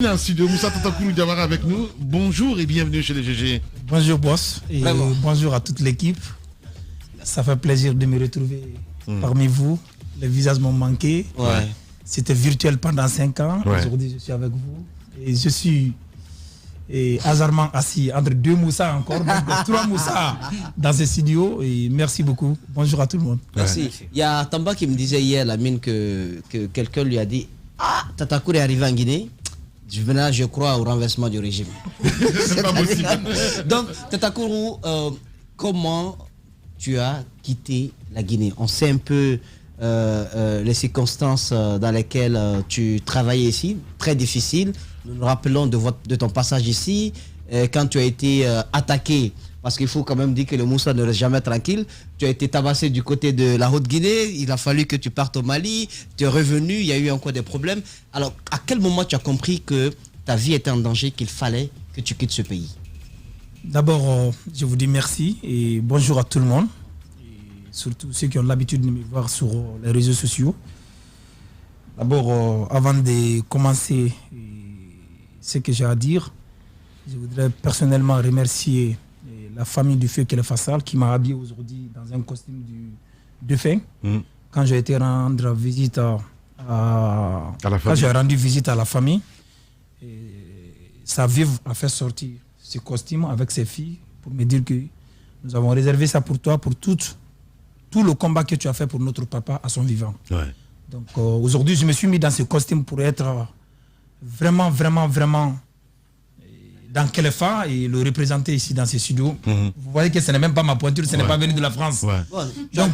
Un studio Moussa Tatakoulou Diawara avec nous. Bonjour et bienvenue chez les GG. Bonjour boss et bonjour à toute l'équipe. Ça fait plaisir de me retrouver parmi vous. Les visages m'ont manqué. Ouais. C'était virtuel pendant 5 ans. Ouais. Aujourd'hui je suis avec vous. Et je suis hasardement assis entre 2 Moussa encore, donc 3 Moussa dans ce studio. Et merci beaucoup. Bonjour à tout le monde. Merci. Ouais. Il y a Tamba qui me disait hier, Lamine, que quelqu'un lui a dit « Ah, Tatakour est arrivé en Guinée. Je crois au renversement du régime. » C'est pas possible. Donc, Tatakourou, comment tu as quitté la Guinée? On sait un peu les circonstances dans lesquelles tu travaillais ici, très difficiles. Nous nous rappelons de ton passage ici, quand tu as été attaqué, parce qu'il faut quand même dire que le Moussa ne reste jamais tranquille. Tu as été tabassé du côté de la Haute-Guinée, il a fallu que tu partes au Mali, tu es revenu, il y a eu encore des problèmes. Alors, à quel moment tu as compris que ta vie était en danger, qu'il fallait que tu quittes ce pays? D'abord, je vous dis merci et bonjour à tout le monde. Et surtout ceux qui ont l'habitude de me voir sur les réseaux sociaux. D'abord, avant de commencer ce que j'ai à dire, je voudrais personnellement remercier la famille du Feu Kele Fassal qui m'a habillé aujourd'hui dans un costume de fin. Quand j'ai été rendre visite quand j'ai rendu visite à la famille, sa vive a fait sortir ce costume avec ses filles pour me dire que nous avons réservé ça pour toi, pour tout le combat que tu as fait pour notre papa à son vivant. Ouais. Donc aujourd'hui, je me suis mis dans ce costume pour être vraiment dans Kelefa et le représenter ici dans ce studio. Vous voyez que ce n'est même pas ma pointure, ce n'est pas venu de la France. Ouais. Bon, Donc,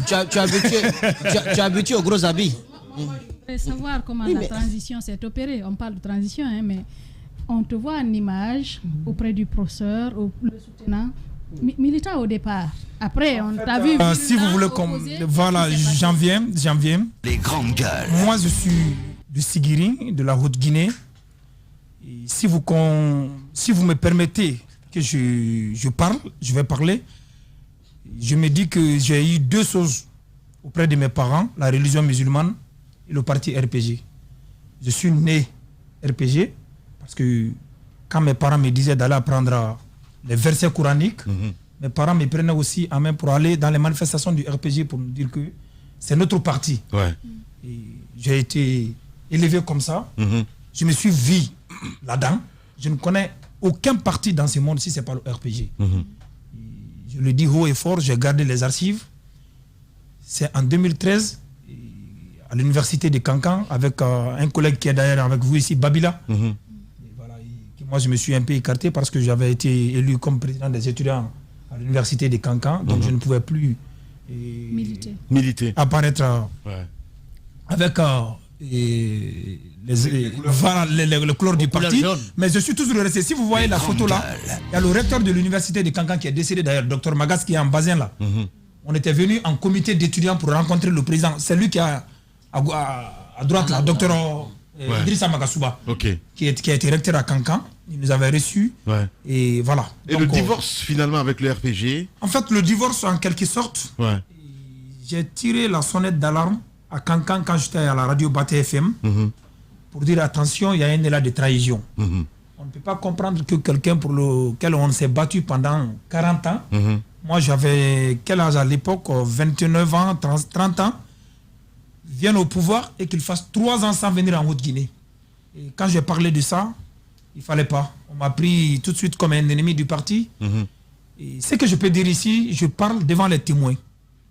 tu es habitué aux gros habits. Je voudrais savoir comment la transition s'est opérée. On parle de transition, hein, mais on te voit en image auprès du professeur, le soutenant, militant au départ. Après, on t'a vu. Si vous voulez, voilà, j'en viens. Les grandes gueules. Moi, je suis de Sigiri, de la Haute-Guinée. Et si vous me permettez que je parle, je vais parler. Je me dis que j'ai eu 2 choses auprès de mes parents, la religion musulmane et le parti RPG. Je suis né RPG parce que quand mes parents me disaient d'aller apprendre les versets coraniques, mes parents me prenaient aussi en main pour aller dans les manifestations du RPG pour me dire que c'est notre parti. Ouais. Et j'ai été élevé comme ça. Je me suis vu là-dedans. Je ne connais aucun parti dans ce monde si ce n'est pas le RPG. Je le dis haut et fort, j'ai gardé les archives. C'est en 2013, à l'université de Cancan, avec un collègue qui est d'ailleurs avec vous ici, Babila. Et voilà, moi, je me suis un peu écarté parce que j'avais été élu comme président des étudiants à l'université de Cancan. Donc je ne pouvais plus militer. Apparaître avec le couleur du parti, mais je suis toujours resté. Si vous voyez la photo là, il y a le recteur de l'université de Cancan qui est décédé d'ailleurs, Dr Magas, qui est en Bazin là. On était venu en comité d'étudiants pour rencontrer le président. C'est lui qui a à droite là, Dr Idrissa Magasouba, qui a été recteur à Cancan. Il nous avait reçus. Et voilà. Et donc, le divorce finalement avec le RPG? En fait, le divorce en quelque sorte, j'ai tiré la sonnette d'alarme à Cancan quand j'étais à la radio Baté FM pour dire attention, il y a un élan de trahison. On ne peut pas comprendre que quelqu'un pour lequel on s'est battu pendant 40 ans, moi j'avais quel âge à l'époque, 29 ans, 30 ans, vienne au pouvoir et qu'il fasse 3 ans sans venir en Haute-Guinée. Et quand j'ai parlé de ça, il ne fallait pas. On m'a pris tout de suite comme un ennemi du parti. Et ce que je peux dire ici, je parle devant les témoins.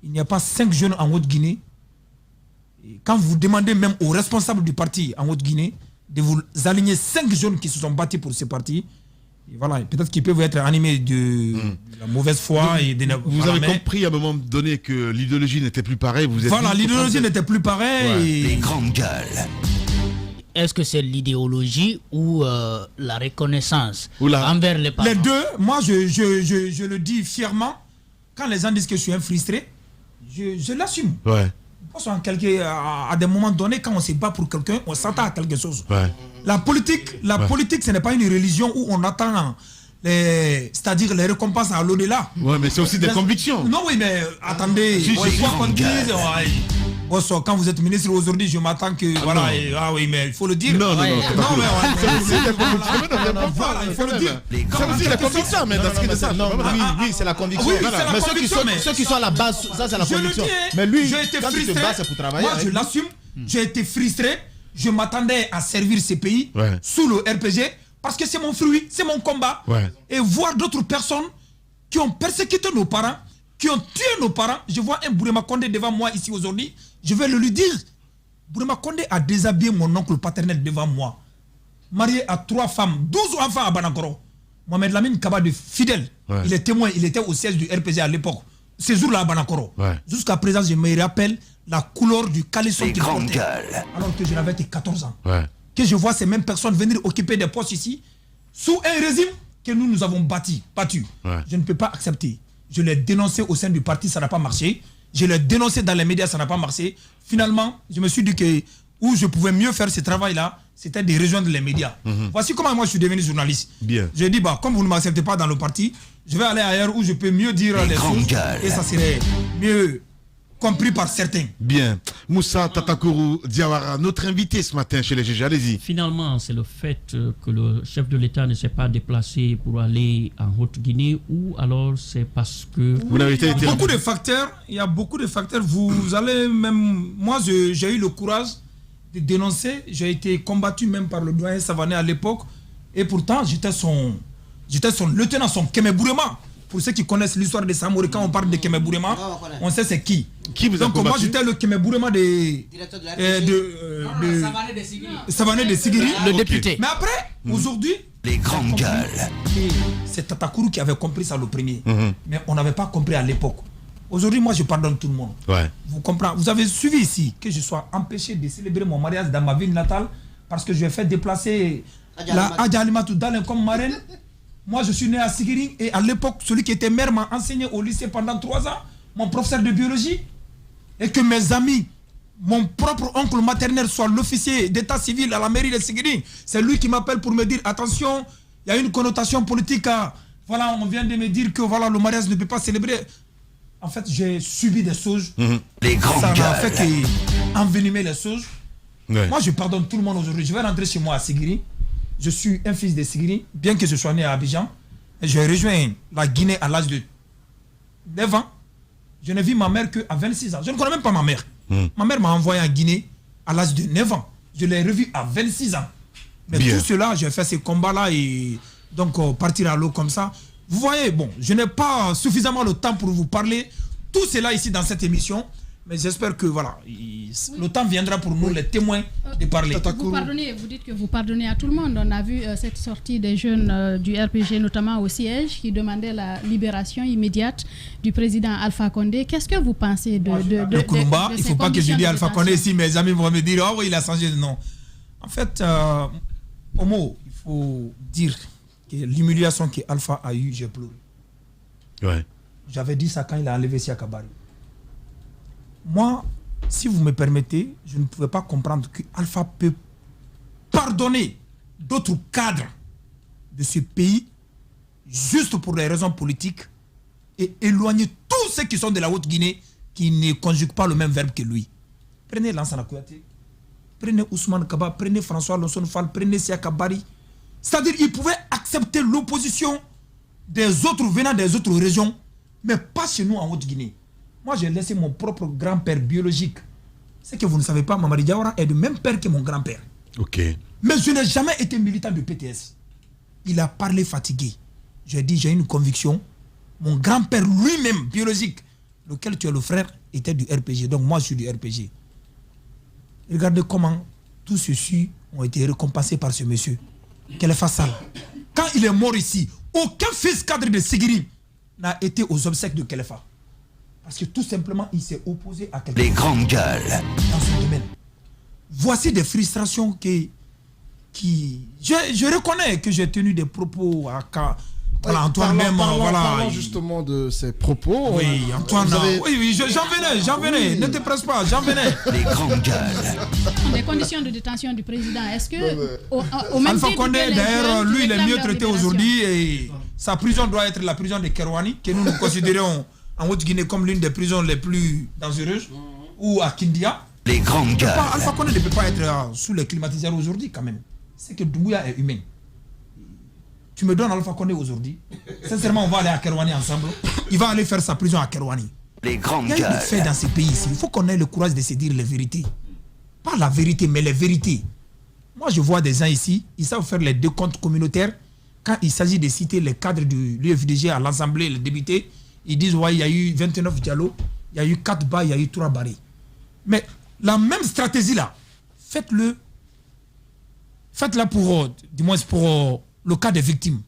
Il n'y a pas 5 jeunes en Haute-Guinée. Et quand vous demandez même aux responsables du parti en Haute-Guinée de vous aligner 5 jeunes qui se sont battus pour ce parti, et voilà, peut-être qu'ils peuvent être animés de la mauvaise foi. Vous avez compris à un moment donné que l'idéologie n'était plus pareille. Voilà, l'idéologie n'était plus pareille. Les grandes gueules. Est-ce que c'est l'idéologie ou la reconnaissance envers les parents? Les deux, moi je le dis fièrement. Quand les gens disent que je suis un frustré, je l'assume. Parce qu'à des moments donnés, quand on se bat pour quelqu'un, on s'attend à quelque chose. La politique, ce n'est pas une religion où on attend c'est-à-dire les récompenses à l'au-delà. Ouais, mais c'est aussi des convictions. Non, oui, mais attendez, quoi qu'on dise, boss, quand vous êtes ministre aujourd'hui, je m'attends que voilà, ah oui, mais il faut le dire. Non, il faut le dire. C'est aussi la conviction, mais dans ce qui est ça, non, oui, c'est la conviction. Mais ceux qui sont à la base, ça c'est la conviction. Mais lui, quand il se bat, c'est pour travailler. Moi, je l'assume. J'ai été frustré. Je m'attendais à servir ces pays sous le RPG parce que c'est mon fruit, c'est mon combat. Et voir d'autres personnes qui ont persécuté nos parents, qui ont tué nos parents. Je vois un Bourema Condé devant moi ici aujourd'hui. Je vais le lui dire. Bourema Condé a déshabillé mon oncle paternel devant moi. Marié à 3 femmes, 12 enfants à Banakoro. Mohamed Lamine Kaba de fidèle. Il est témoin, il était au siège du RPG à l'époque. Ces jours-là à Banakoro. Jusqu'à présent, je me rappelle la couleur du caleçon qu'il portait. Alors que je n'avais que 14 ans. Que je vois ces mêmes personnes venir occuper des postes ici, sous un régime que nous avons battu. Je ne peux pas accepter. Je l'ai dénoncé au sein du parti, ça n'a pas marché. Je l'ai dénoncé dans les médias, ça n'a pas marché. Finalement, je me suis dit que où je pouvais mieux faire ce travail-là, c'était de rejoindre les médias. Voici comment moi je suis devenu journaliste. J'ai dit, comme vous ne m'acceptez pas dans le parti, je vais aller ailleurs où je peux mieux dire les choses. Et ça serait mieux compris par certains. Bien. Moussa Tatakourou Diawara, notre invité ce matin chez les GG, allez-y. Finalement, c'est le fait que le chef de l'État ne s'est pas déplacé pour aller en Haute-Guinée, ou alors c'est parce que... Il y a beaucoup de facteurs. Il y a beaucoup de facteurs. Vous allez même... Moi, j'ai eu le courage de dénoncer. J'ai été combattu même par le doyen Savané à l'époque. Et pourtant, j'étais son lieutenant, son Kemebourema. Pour ceux qui connaissent l'histoire de Samori, quand on parle de Kemebourema, on sait c'est qui. Qui vous a combattu? Donc moi j'étais le Kemebourema de Savané de Sigiri, le député. Mais après, aujourd'hui, les grandes gueules. C'est Tatakourou qui avait compris ça le premier. Mais on n'avait pas compris à l'époque. Aujourd'hui, moi je pardonne tout le monde. Vous comprenez? Vous avez suivi ici que je sois empêché de célébrer mon mariage dans ma ville natale parce que je vais faire déplacer la Adja Alimatou Dalen comme marraine. Moi, je suis né à Sigiri et à l'époque, celui qui était maire m'a enseigné au lycée pendant 3 ans, mon professeur de biologie. Et que mes amis, mon propre oncle maternel soit l'officier d'état civil à la mairie de Sigiri. C'est lui qui m'appelle pour me dire, attention, il y a une connotation politique. Voilà, on vient de me dire que voilà, le mariage ne peut pas célébrer. En fait, j'ai subi des choses. Ça m'a fait envenimer les choses. Moi, je pardonne tout le monde aujourd'hui. Je vais rentrer chez moi à Sigiri. Je suis un fils de Sigiri, bien que je sois né à Abidjan. Et j'ai rejoint la Guinée à l'âge de 9 ans. Je n'ai vu ma mère qu'à 26 ans. Je ne connais même pas ma mère. Ma mère m'a envoyé en Guinée à l'âge de 9 ans. Je l'ai revu à 26 ans. Mais tout cela, j'ai fait ces combats-là et donc partir à l'eau comme ça. Vous voyez, bon, je n'ai pas suffisamment le temps pour vous parler. Tout cela ici dans cette émission. Mais j'espère que voilà, le temps viendra pour nous, les témoins, de parler. Vous dites que vous pardonnez à tout le monde. On a vu cette sortie des jeunes du RPG, notamment au siège, qui demandaient la libération immédiate du président Alpha Condé. Qu'est-ce que vous pensez de Koulumba, il ne faut pas que je dise Alpha Condé si mes amis vont me dire « Oh oui, il a changé de nom ». En fait, Homo, il faut dire que l'humiliation qu'Alpha a eue, j'ai pleuré. J'avais dit ça quand il a enlevé Siakabari. Moi, si vous me permettez, je ne pouvais pas comprendre que Alpha peut pardonner d'autres cadres de ce pays juste pour des raisons politiques et éloigner tous ceux qui sont de la Haute-Guinée qui ne conjuguent pas le même verbe que lui. Prenez Lansana Kouyaté, prenez Ousmane Kaba, prenez François Lonson Fall, prenez Siakabari. C'est-à-dire qu'ils pouvaient accepter l'opposition des autres venant des autres régions, mais pas chez nous en Haute-Guinée. Moi, j'ai laissé mon propre grand-père biologique. C'est que vous ne savez pas, Mamadi Diawara est du même père que mon grand-père. Mais je n'ai jamais été militant de PTS. Il a parlé fatigué. J'ai dit, j'ai une conviction. Mon grand-père lui-même, biologique, lequel tu es le frère, était du RPG. Donc moi, je suis du RPG. Regardez comment tous ceux-ci ont été récompensés par ce monsieur. Kelefa Sall. Quand il est mort ici, aucun fils cadre de Sigiri n'a été aux obsèques de Kelefa. Parce que tout simplement, il s'est opposé à quelqu'un. Les grandes gueules. Dans ce domaine. Voici des frustrations je reconnais que j'ai tenu des propos à... Voilà, Antoine parlons justement de ces propos. Oui, Antoine, j'en venais. Ne te presse pas, j'en venais. Les grandes gueules. Les conditions de détention du président, est-ce que... au même Alpha Condé, d'ailleurs, lui, il est mieux traité aujourd'hui libération. et sa prison doit être la prison de Kerouani, que nous considérons en Haute-Guinée comme l'une des prisons les plus dangereuses, ou à Kindia. Les grandes gueules. Alpha Condé ne peut pas être sous les climatiseurs aujourd'hui quand même. C'est que Doumbouya est humain. Tu me donnes Alpha Condé aujourd'hui. Sincèrement, on va aller à Kerouani ensemble. Il va aller faire sa prison à Kerouani. Les grandes gueules. Il y a des faits dans ces pays ici. Il faut qu'on ait le courage de se dire les vérités. Pas la vérité, mais les vérités. Moi, je vois des gens ici, ils savent faire les décomptes communautaires. Quand il s'agit de citer les cadres de l'UFDG à l'Assemblée, les députés, ils disent ouais, il y a eu 29 Diallo, il y a eu 4 Ba, il y a eu 3 Barré. Mais la même stratégie là, faites-la pour, du moins pour le cas des victimes.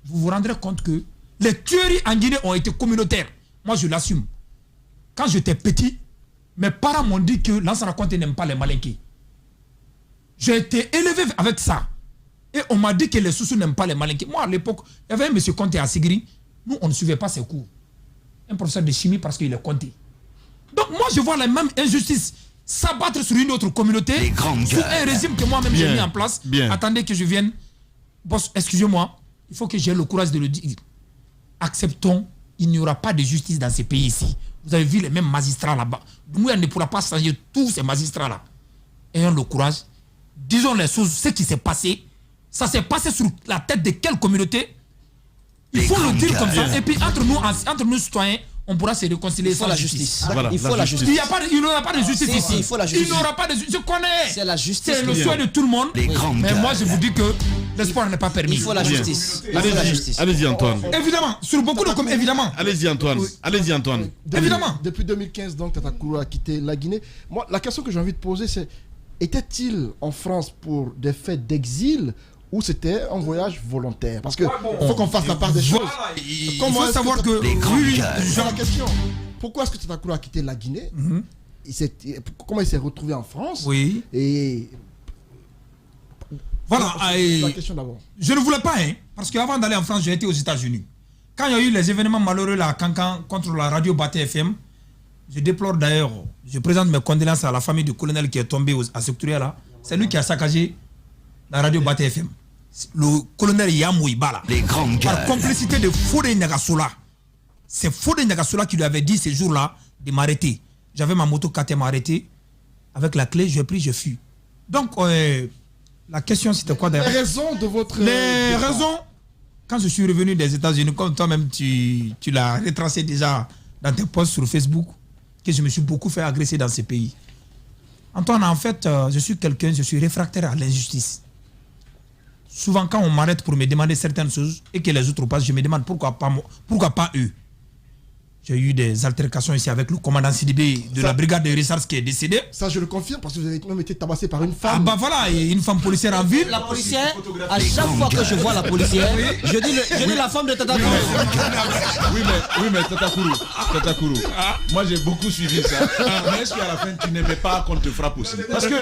Vous vous rendrez compte que les tueries en Guinée ont été communautaires. Moi, je l'assume. Quand j'étais petit, mes parents m'ont dit que Lansana Conté n'aime pas les Malinqués. J'ai été élevé avec ça. Et on m'a dit que les Soussous n'aiment pas les Malinqués. Moi, à l'époque, il y avait un monsieur Conté à Sigri. Nous, on ne suivait pas ses cours. Un professeur de chimie parce qu'il est Conté. Donc, moi, je vois la même injustice s'abattre sur une autre communauté, sous un régime que moi-même j'ai mis en place. Attendez que je vienne. Boss, excusez-moi, il faut que j'ai le courage de le dire. Acceptons, il n'y aura pas de justice dans ces pays ici. Vous avez vu les mêmes magistrats là-bas. Nous, on ne pourra pas changer tous ces magistrats-là. Ayons le courage. Disons les choses, ce qui s'est passé. Ça s'est passé sur la tête de quelle communauté? Il faut le dire comme ça. Et puis, entre nous citoyens, on pourra se réconcilier sans la justice. Voilà, il faut la justice. Il n'y aura pas de justice ici. Il faut la justice. Il n'y aura pas de justice. Je connais. C'est la justice. C'est le souhait de tout le monde. Mais moi, je vous dis que l'espoir n'est pas permis. Il faut la justice. Allez-y, Antoine. Évidemment, sur beaucoup de comme évidemment. Allez-y, Antoine. Allez-y, Antoine. Évidemment. Depuis 2015, donc, Tata Kourou a quitté la Guinée. Moi, la question que j'ai envie de poser, c'est était-il en France pour des faits d'exil ou c'était un voyage volontaire? Parce qu'il faut qu'on fasse la part des choses. Il faut savoir que... Oui, j'ai la question. Pourquoi est-ce que Tata Kourou a quitté la Guinée? Comment il s'est retrouvé en France? Oui. Et... Voilà. La question d'abord. Je ne voulais pas, parce qu'avant d'aller en France, j'ai été aux États-Unis. Quand il y a eu les événements malheureux là, à Cancan contre la radio Baté FM, je déplore d'ailleurs, je présente mes condoléances à la famille du colonel qui est tombé à Sectoria là. C'est lui qui a saccagé la radio Baté FM. Le colonel Yamou Ibala. Par complicité de Fodé Nyagasola. C'est Fodé Nyagasola qui lui avait dit ces jours-là de m'arrêter. J'avais ma moto 4 m'a arrêté. Avec la clé, j'ai pris, je fuis. Donc, la question c'était quoi d'ailleurs? Les raisons de votre... Les raisons, quand je suis revenu des États-Unis, comme toi-même tu l'as retracé déjà dans tes posts sur Facebook, que je me suis beaucoup fait agresser dans ces pays. Antoine, en fait, je suis réfractaire à l'injustice. Souvent, quand on m'arrête pour me demander certaines choses et que les autres passent, je me demande pourquoi pas eux. J'ai eu des altercations ici avec le commandant Sidibé de la brigade de Rissars qui est décédé. Ça, je le confirme parce que vous avez même été tabassé par une femme. Ah bah voilà, une femme policière en ville. La policière, à chaque fois que je vois la policière, je dis la femme de Tata Kourou. Oui, mais Tata Kourou, moi j'ai beaucoup suivi ça. Mais est-ce qu'à la fin, tu n'aimais pas qu'on te frappe aussi? Parce que,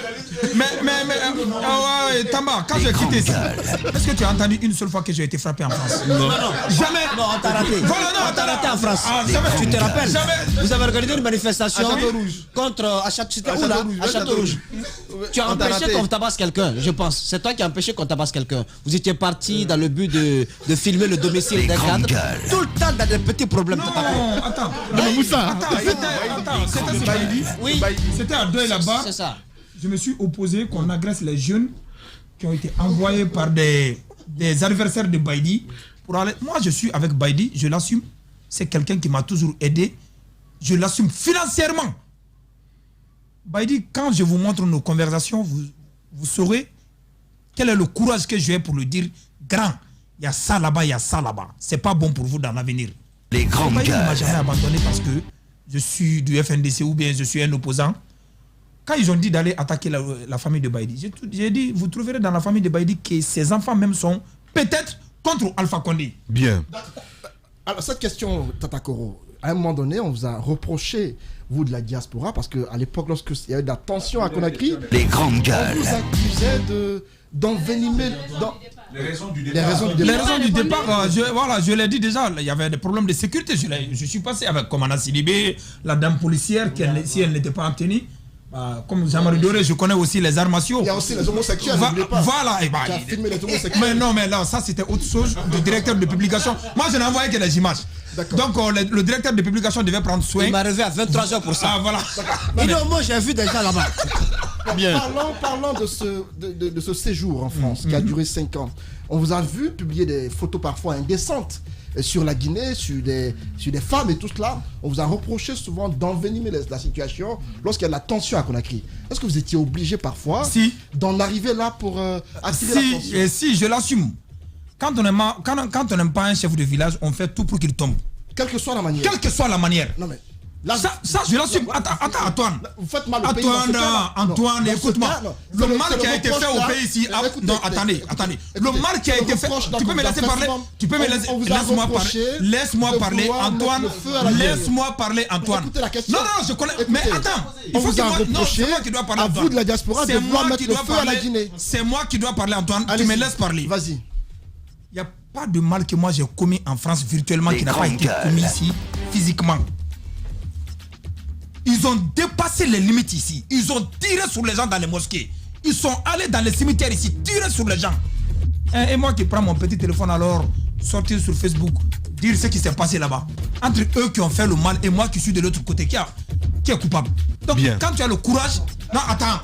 Tamba, quand j'ai quitté ça, est-ce que tu as entendu une seule fois que j'ai été frappé en France? Non. Jamais. Non, on t'a raté. Voilà, non, on t'a raté en France. Tu te rappelles? Vous avez organisé une manifestation contre à Château-Rouge. Tu as empêché qu'on tabasse quelqu'un, je pense. C'est toi qui as empêché qu'on tabasse quelqu'un. Vous étiez parti dans le but de filmer le domicile d'un cadre. Tout le temps dans des petits problèmes. Non, attends. C'était Baïdi. Oui. C'était à Douai là-bas. C'est ça. Je me suis opposé qu'on agresse les jeunes qui ont été envoyés par des adversaires de Baïdi. Moi, je suis avec Baïdi, je l'assume. C'est quelqu'un qui m'a toujours aidé. Je l'assume financièrement. Baïdi, quand je vous montre nos conversations, vous saurez quel est le courage que j'ai pour le dire. Grand, il y a ça là-bas, il y a ça là-bas. C'est pas bon pour vous dans l'avenir. Les grandes Baïdi ne m'a jamais abandonné parce que je suis du FNDC ou bien je suis un opposant. Quand ils ont dit d'aller attaquer la famille de Baïdi, j'ai dit, vous trouverez dans la famille de Baïdi que ses enfants même sont peut-être contre Alpha Condé. Bien. Alors, cette question, Tata Kourou, à un moment donné, on vous a reproché, vous de la diaspora, parce qu'à l'époque, lorsqu'il y a eu de la tension à Conakry, les grandes gueules. On vous accusait d'envenimer les raisons du départ. Je l'ai dit déjà, il y avait des problèmes de sécurité. Je suis passé avec le commandant Sidibé, la dame policière, si elle n'était pas en tenue. Comme Jean-Marie Doré, je connais aussi les arts martiaux. Il y a aussi les homosexuels, n'oubliez pas. Voilà. Tu as filmé les homosexuels. Mais non, mais là, ça c'était autre chose. Le directeur de publication. Moi, je n'envoyais que les images. Donc, le directeur de publication devait prendre soin. Il m'a relevé à 23h pour ça. Ah, voilà. Et non, moi, j'ai vu des gens là-bas. Bien. Parlons de ce séjour en France qui a duré 5 ans. On vous a vu publier des photos parfois indécentes sur la Guinée, sur des femmes et tout cela. On vous a reproché souvent d'envenimer la situation lorsqu'il y a de la tension à Conakry. Est-ce que vous étiez obligé parfois d'en arriver là pour attirer l'attention? Si, je l'assume. Quand on n'aime pas un chef de village, on fait tout pour qu'il tombe. Quelle que soit la manière. Quelle que soit la manière. Non mais... Là, ça, je l'assume. Attends, Antoine. Vous faites mal au pays dans ce cas. Antoine, écoute-moi. Le mal qui a été fait au pays ici. Non, attendez. Le mal qui a été fait. Tu peux me laisser parler. Tu peux me laisser. Laisse-moi parler. Laisse-moi parler, Antoine. Laisse-moi parler, Antoine. Non, je connais. Mais attends. On vous a reproché à vous de la diaspora de vouloir mettre le feu à la Guinée. C'est moi qui dois parler, Antoine. Tu me laisses parler. Vas-y. Il n'y a pas de mal que moi j'ai commis en France virtuellement qui n'a pas été commis ici physiquement. Ils ont dépassé les limites ici. Ils ont tiré sur les gens dans les mosquées. Ils sont allés dans les cimetières ici, tirer sur les gens. Et moi qui prends mon petit téléphone alors, sortir sur Facebook, dire ce qui s'est passé là-bas. Entre eux qui ont fait le mal et moi qui suis de l'autre côté, qui est coupable. Donc quand tu as le courage... Non, attends.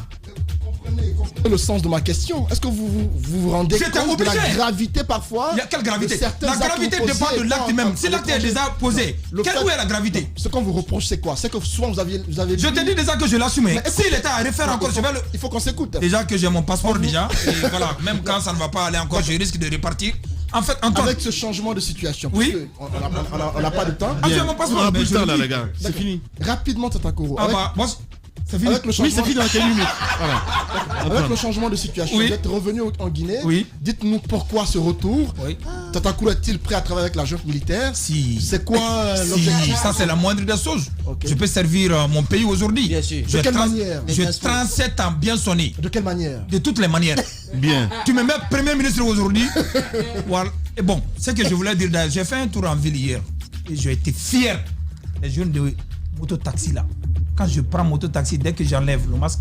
Comprenez le sens de ma question. Est-ce que vous rendez compte de la gravité parfois? Il y a quelle gravité? La gravité dépend de l'acte même. Si l'acte est déjà posé, où est la gravité? Ce qu'on vous reproche, c'est quoi? C'est que souvent vous avez... Je te dis déjà que je l'assume. S'il était à refaire encore, il faut qu'on s'écoute. Déjà que j'ai mon passeport déjà. Et voilà, même quand ça ne va pas aller encore, je risque de repartir. En fait, Antoine... Avec ce changement de situation, oui, on n'a pas de temps. J'ai mon passeport. On a plus de temps là, les gars. C'est fini. Rapidement, Tatakoro. C'est fini. Oui, c'est fini dans quelle minute? Avec le changement de situation, vous êtes revenu en Guinée. Dites-nous pourquoi ce retour. Tatakuro est-il prêt à travailler avec la junte militaire? C'est quoi l'objectif? Ça, c'est la moindre des choses. Je peux servir mon pays aujourd'hui. De quelle manière? J'ai 37 ans bien sonné. De quelle manière? De toutes les manières. Bien. Tu me mets Premier ministre aujourd'hui. Voilà. Et bon, ce que je voulais dire, j'ai fait un tour en ville hier. Et j'ai été fier des jeunes de moto-taxi là. Quand je prends moto-taxi, dès que j'enlève le masque,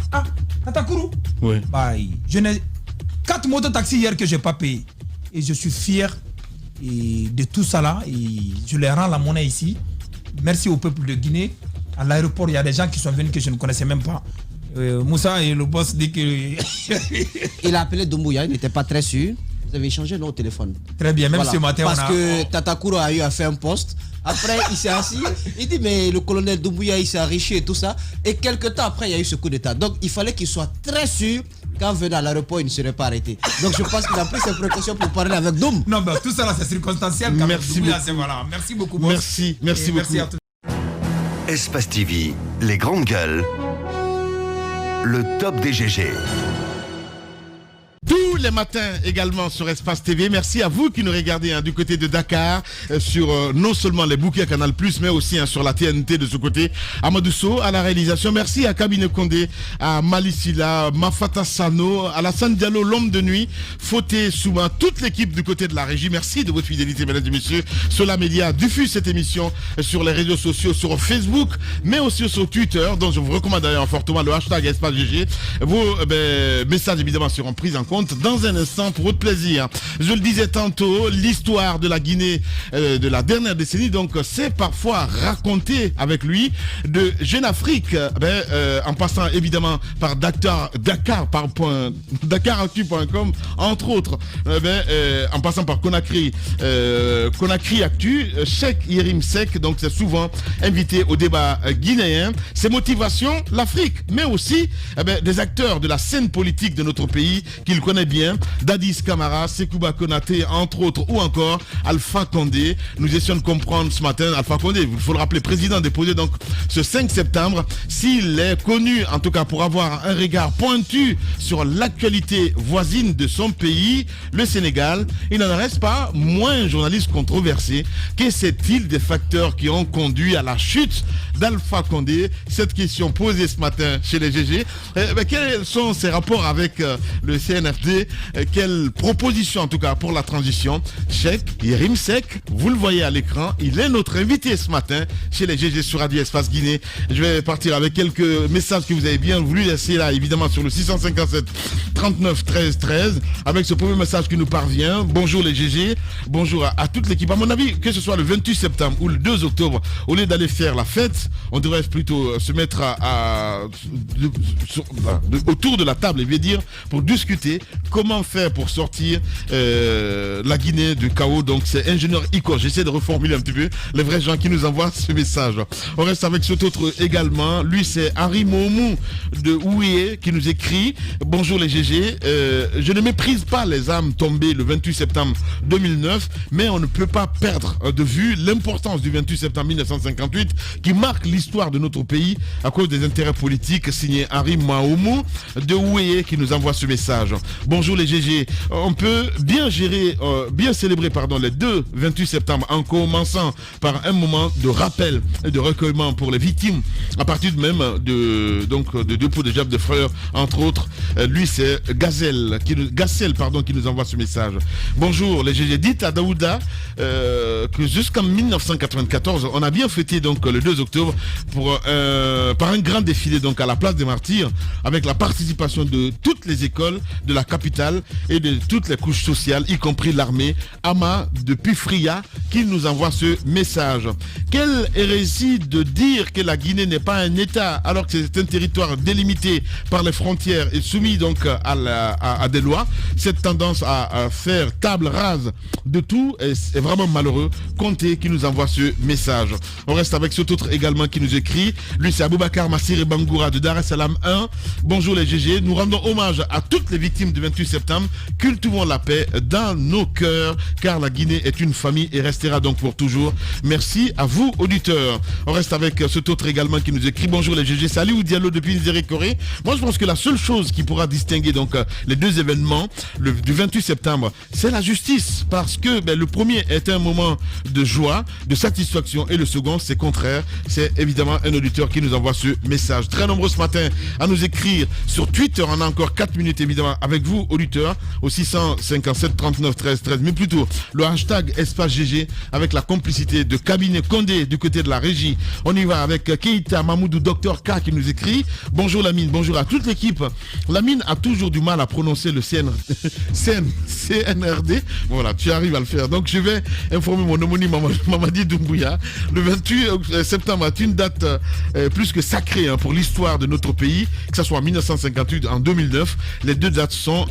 Tatakuro. Oui. Je n'ai 4 moto-taxis hier que je n'ai pas payé. Et je suis fier de tout ça là. Et je leur rends la monnaie ici. Merci au peuple de Guinée. À l'aéroport, il y a des gens qui sont venus que je ne connaissais même pas. Moussa et le boss dit que... Il a appelé Doumbouya, il n'était pas très sûr. Vous avez échangé nos téléphones. Très bien, même ce matin parce que Tatakuro a eu à faire un poste. Après, il s'est assis. Il dit, mais le colonel Doumbouya, il s'est enrichi et tout ça. Et quelques temps après, il y a eu ce coup d'état. Donc, il fallait qu'il soit très sûr qu'en venant à l'aéroport, il ne serait pas arrêté. Donc, je pense qu'il a pris ses précautions pour parler avec Doum. Non, mais tout ça, là, c'est circonstanciel. Merci beaucoup. Voilà. Merci beaucoup, boss. Merci beaucoup. Merci à tous. Espace TV, les grandes gueules. Le top des GG. Tous les matins également sur Espace TV. Merci à vous qui nous regardez du côté de Dakar, sur non seulement les bouquets Canal+, mais aussi sur la TNT de ce côté. Amadou Sow à la réalisation. Merci à Kabine Kondé, à Malisila, Mafata Sano, à Alassane Diallo, l'homme de nuit, Fauté Souma, toute l'équipe du côté de la régie. Merci de votre fidélité, mesdames et messieurs. Sola Média diffuse cette émission sur les réseaux sociaux, sur Facebook, mais aussi sur Twitter, dont je vous recommande d'ailleurs fortement le hashtag Espace GG. Vos messages évidemment seront pris en compte dans un instant pour votre plaisir. Je le disais tantôt, l'histoire de la Guinée de la dernière décennie, donc c'est parfois raconté avec lui de Jeune Afrique, en passant évidemment par Dakaractu.com entre autres, en passant par Conakry Actu, Cheikh Yérim Seck, donc c'est souvent invité au débat guinéen. Ses motivations, l'Afrique, mais aussi des acteurs de la scène politique de notre pays qu'il connaît bien, Dadis Camara, Sekouba Konaté, entre autres, ou encore Alpha Condé. Nous essayons de comprendre ce matin, Alpha Condé, il faut le rappeler, président déposé donc ce 5 septembre, s'il est connu, en tout cas pour avoir un regard pointu sur l'actualité voisine de son pays, le Sénégal, il n'en reste pas moins un journaliste controversé. Que sait-il des facteurs qui ont conduit à la chute d'Alpha Condé? Cette question posée ce matin chez les GG. Quels sont ses rapports avec le CNFD? quelle proposition en tout cas pour la transition. Cheikh Yérim Seck, vous le voyez à l'écran, il est notre invité ce matin chez les GG sur Radio Espace Guinée. Je vais partir avec quelques messages que vous avez bien voulu laisser là, évidemment sur le 657 39 13 13, avec ce premier message qui nous parvient. Bonjour les GG, bonjour à toute l'équipe. À mon avis, que ce soit le 28 septembre ou le 2 octobre, au lieu d'aller faire la fête, on devrait plutôt se mettre autour de la table, et veut dire pour discuter comment faire pour sortir la Guinée du chaos. Donc c'est ingénieur Iko, j'essaie de reformuler un petit peu les vrais gens qui nous envoient ce message. On reste avec cet autre également, lui c'est Henri Momou de Oué qui nous écrit: bonjour les GG, je ne méprise pas les âmes tombées le 28 septembre 2009, mais on ne peut pas perdre de vue l'importance du 28 septembre 1958 qui marque l'histoire de notre pays à cause des intérêts politiques. Signé Henri Momou de Oué qui nous envoie ce message. Bonjour les GG, on peut bien célébrer les deux 28 septembre en commençant par un moment de rappel et de recueillement pour les victimes à partir même de dépôt de Jacques de Fleurs entre autres. Lui c'est Gassel qui nous envoie ce message. Bonjour les GG, dites à Daouda que jusqu'en 1994 on a bien fêté donc le 2 octobre par un grand défilé donc à la place des Martyrs avec la participation de toutes les écoles de la capitale et de toutes les couches sociales, y compris l'armée. Ama de Pifria qui nous envoie ce message. Quelle hérésie de dire que la Guinée n'est pas un État alors que c'est un territoire délimité par les frontières et soumis donc à des lois. Cette tendance à faire table rase de tout est vraiment malheureux. Conté qui nous envoie ce message. On reste avec cet autre également qui nous écrit. Lui c'est Aboubakar Massiri Bangoura de Dar es Salaam 1. Bonjour les GG, nous rendons hommage à toutes les victimes du 28 septembre. Cultivons la paix dans nos cœurs car la Guinée est une famille et restera donc pour toujours. Merci à vous auditeurs. On reste avec cet autre également qui nous écrit: bonjour les GG, salut ou Diallo depuis Nzéré-Corée. Moi je pense que la seule chose qui pourra distinguer donc les deux événements du 28 septembre, c'est la justice, parce que le premier est un moment de joie, de satisfaction, et le second c'est contraire. C'est évidemment un auditeur qui nous envoie ce message. Très nombreux ce matin à nous écrire sur Twitter. On a encore 4 minutes évidemment avec vous auditeurs au 657 39 13 13, mais plutôt le hashtag Espace GG avec la complicité de Cabinet Condé du côté de la régie. On y va avec Keita Mamoudou Dr K qui nous écrit: bonjour Lamine, bonjour à toute l'équipe. Lamine a toujours du mal à prononcer le CNRD. Voilà, tu arrives à le faire. Donc je vais informer mon homonyme Mamadi Doumbouya. Le 28 septembre est une date plus que sacrée pour l'histoire de notre pays, que ce soit en 1958 en 2009. Les deux dates sont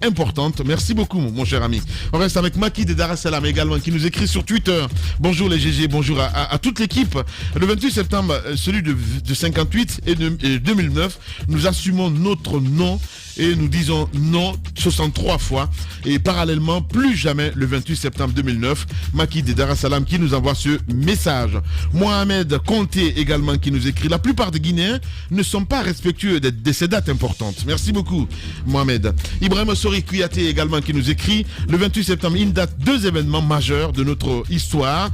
importantes. Merci beaucoup mon cher ami. On reste avec Maki de Dar es Salaam également qui nous écrit sur Twitter: bonjour les GG, bonjour à toute l'équipe. Le 28 septembre, celui de 58 et de 2009, nous assumons notre nom et nous disons non 63 fois, et parallèlement plus jamais le 28 septembre 2009. Maki de Dar es Salaam qui nous envoie ce message. Mohamed Conté également qui nous écrit: la plupart des Guinéens ne sont pas respectueux de ces dates importantes. Merci beaucoup Mohamed. Ibrahim Sori Kouyaté également qui nous écrit: le 28 septembre, une date, deux événements majeurs de notre histoire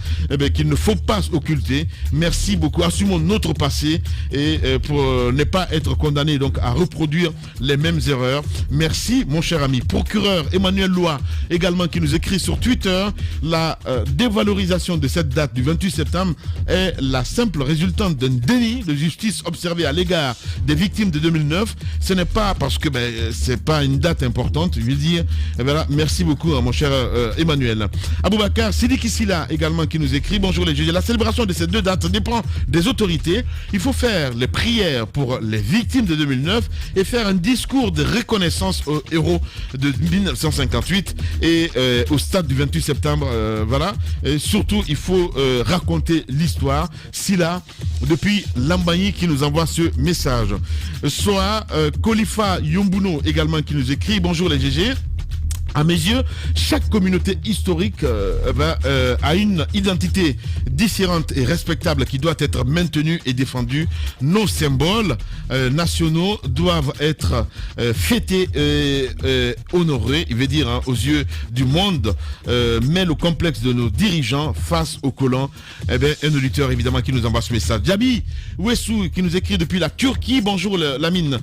qu'il ne faut pas occulter. Merci beaucoup, assumons notre passé et pour ne pas être condamné donc à reproduire les mêmes erreurs. Merci mon cher ami. Procureur Emmanuel Loa également qui nous écrit sur Twitter: la dévalorisation de cette date du 28 septembre est la simple résultante d'un déni de justice observé à l'égard des victimes de 2009. Ce n'est pas parce que c'est pas une date importante, je veux dire. Merci beaucoup mon cher Emmanuel. Aboubakar Sidiki Silla également qui nous écrit: bonjour les GG, la célébration de ces deux dates dépend des autorités. Il faut faire les prières pour les victimes de 2009 et faire un discours de reconnaissance aux héros de 1958 et au stade du 28 septembre. Voilà. Et surtout, il faut raconter l'histoire. Silla, depuis Lambagny, qui nous envoie ce message. Soit Kolifa Yombuno également qui nous écrit: bonjour les GG. À mes yeux, chaque communauté historique a une identité différente et respectable qui doit être maintenue et défendue. Nos symboles nationaux doivent être fêtés et honorés, il veut dire aux yeux du monde, mais le complexe de nos dirigeants face aux colons, un auditeur évidemment qui nous envoie ce message. Djabi Ouessou qui nous écrit depuis la Turquie. Bonjour Lamine.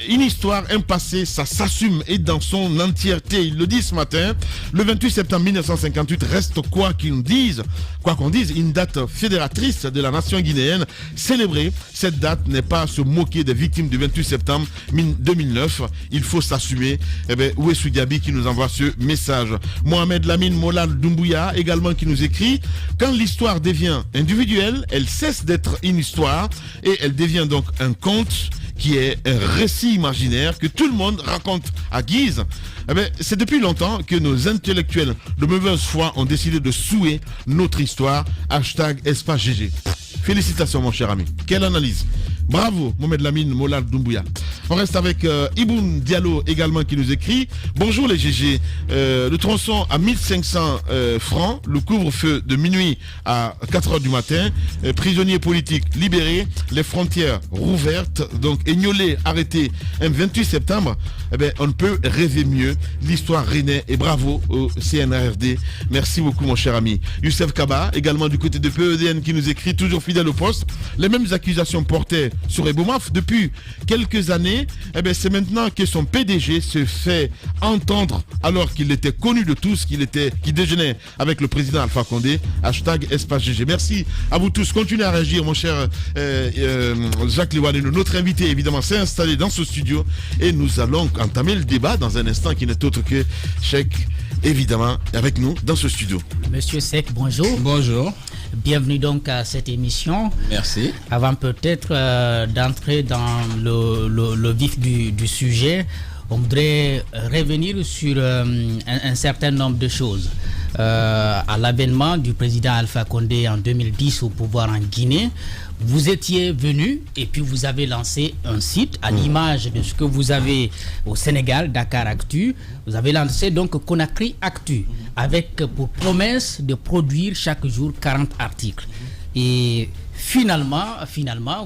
Une histoire, un passé, ça s'assume et dans son entièreté. Il le dit ce matin, le 28 septembre 1958 reste quoi qu'on dise, une date fédératrice de la nation guinéenne. Célébrer cette date n'est pas se moquer des victimes du 28 septembre 2009. Il faut s'assumer. Ouessou Diaby qui nous envoie ce message. Mohamed Lamine Molal Doumbouya également qui nous écrit: quand l'histoire devient individuelle, elle cesse d'être une histoire et elle devient donc un conte qui est un récit imaginaire que tout le monde raconte à guise. C'est depuis longtemps que nos intellectuels de mauvaise foi ont décidé de souiller notre histoire. #EspaceGG. Félicitations mon cher ami. Quelle analyse. Bravo Mohamed Lamine Molal Doumbouya. On reste avec Iboun Diallo également qui nous écrit: bonjour les GG, le tronçon à 1500 francs, le couvre-feu de minuit à 4h du matin, prisonniers politiques libérés, les frontières rouvertes, donc Aignolé arrêté un 28 septembre, on ne peut rêver mieux. L'histoire renaît et bravo au CNRD. Merci beaucoup mon cher ami. Youssef Kaba également du côté de PEDN qui nous écrit, toujours fidèle au poste, les mêmes accusations portées sur Ebomaf depuis quelques années. C'est maintenant que son PDG se fait entendre alors qu'il était connu de tous, qu'il déjeunait avec le président Alpha Condé. #EspaceGG. Merci à vous tous. Continuez à réagir mon cher Jacques Liwaneno. Notre invité évidemment s'est installé dans ce studio et nous allons entamer le débat dans un instant qui n'est autre que Cheikh, évidemment, avec nous dans ce studio. Monsieur Seck, bonjour. Bonjour. Bienvenue donc à cette émission. Merci. Avant peut-être d'entrer dans le vif du sujet, on voudrait revenir sur un certain nombre de choses. À l'avènement du président Alpha Condé en 2010 au pouvoir en Guinée, vous étiez venu et puis vous avez lancé un site à l'image de ce que vous avez au Sénégal, Dakar Actu. Vous avez lancé donc Conakry Actu avec pour promesse de produire chaque jour 40 articles. Et finalement,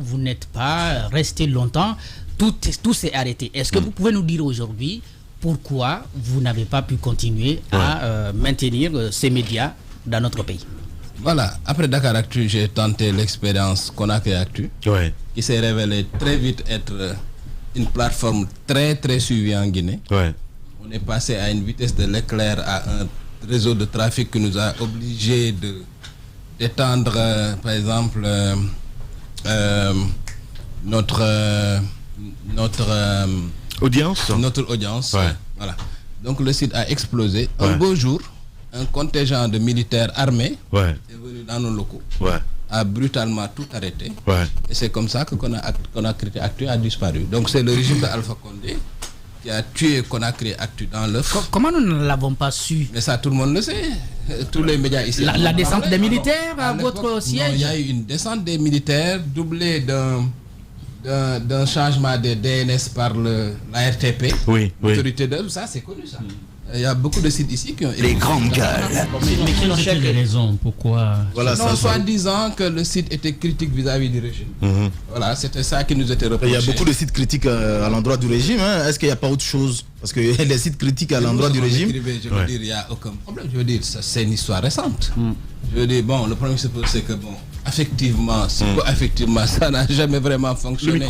vous n'êtes pas resté longtemps. Tout s'est arrêté. Est-ce que vous pouvez nous dire aujourd'hui pourquoi vous n'avez pas pu continuer à maintenir ces médias dans notre pays? Voilà, après Dakar Actu, j'ai tenté l'expérience Conakry Actu, qui s'est révélée très vite être une plateforme très très suivie en Guinée. On est passé à une vitesse de l'éclair à un réseau de trafic qui nous a obligés d'étendre, par exemple, notre audience. Voilà. Donc le site a explosé. Un beau jour, un contingent de militaires armés est venu dans nos locaux, a brutalement tout arrêté. Et c'est comme ça que Conakry Actu a disparu. Donc c'est le régime d'Alpha Condé qui a tué Conakry Actu dans l'œuf. Comment nous ne l'avons pas su? Mais ça, tout le monde le sait. Tous les médias ici. La descente des militaires à votre siège? Il y a eu une descente des militaires doublée d'un changement de DNS par la RTP, l'autorité de ça, c'est connu ça. Il y a beaucoup de sites ici qui ont... Les grandes gueules. Mais quelles étaient les raisons? Pourquoi? Soit disant que le site était critique vis-à-vis du régime. Voilà, c'était ça qui nous était reproché. Il y a beaucoup de sites critiques à l'endroit du régime. Est-ce qu'il n'y a pas autre chose? Parce que les sites critiques à l'endroit du régime... Je veux dire, il n'y a aucun problème. Je veux dire, c'est une histoire récente. Je veux dire, bon, le problème c'est que, bon, effectivement, ça n'a jamais vraiment fonctionné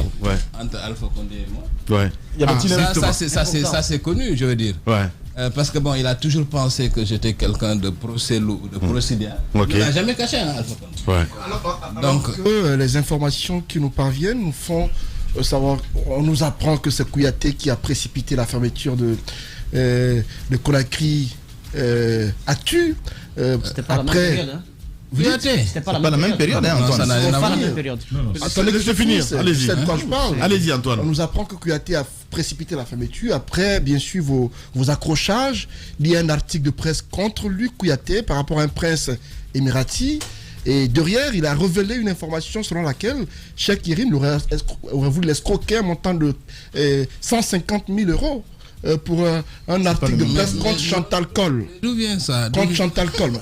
entre Alpha Condé et moi. Ça c'est connu, je veux dire. Parce que bon, il a toujours pensé que j'étais quelqu'un de procès-loup, de procédure. Il n'a jamais caché, Alpha Condé. Donc, les informations qui nous parviennent nous font savoir, on nous apprend que c'est Kouyaté qui a précipité la fermeture de Conakry Actu. C'était pas la même période, hein. C'était pas la même période, Antoine. Pas la même période. Attendez, laissez finir. Allez-y. Allez-y, Antoine. On nous apprend que Kouyaté a précipité la fermeture. Après, bien sûr, vos accrochages. Il y a un article de presse contre lui, Kouyaté, par rapport à un prince émirati. Et derrière, il a révélé une information selon laquelle Cheikh Yérim aurait voulu l'escroquer un montant de 150 000 euros. pour un article de presse contre Chantal Coll. D'où vient ça? Contre Chantal Coll.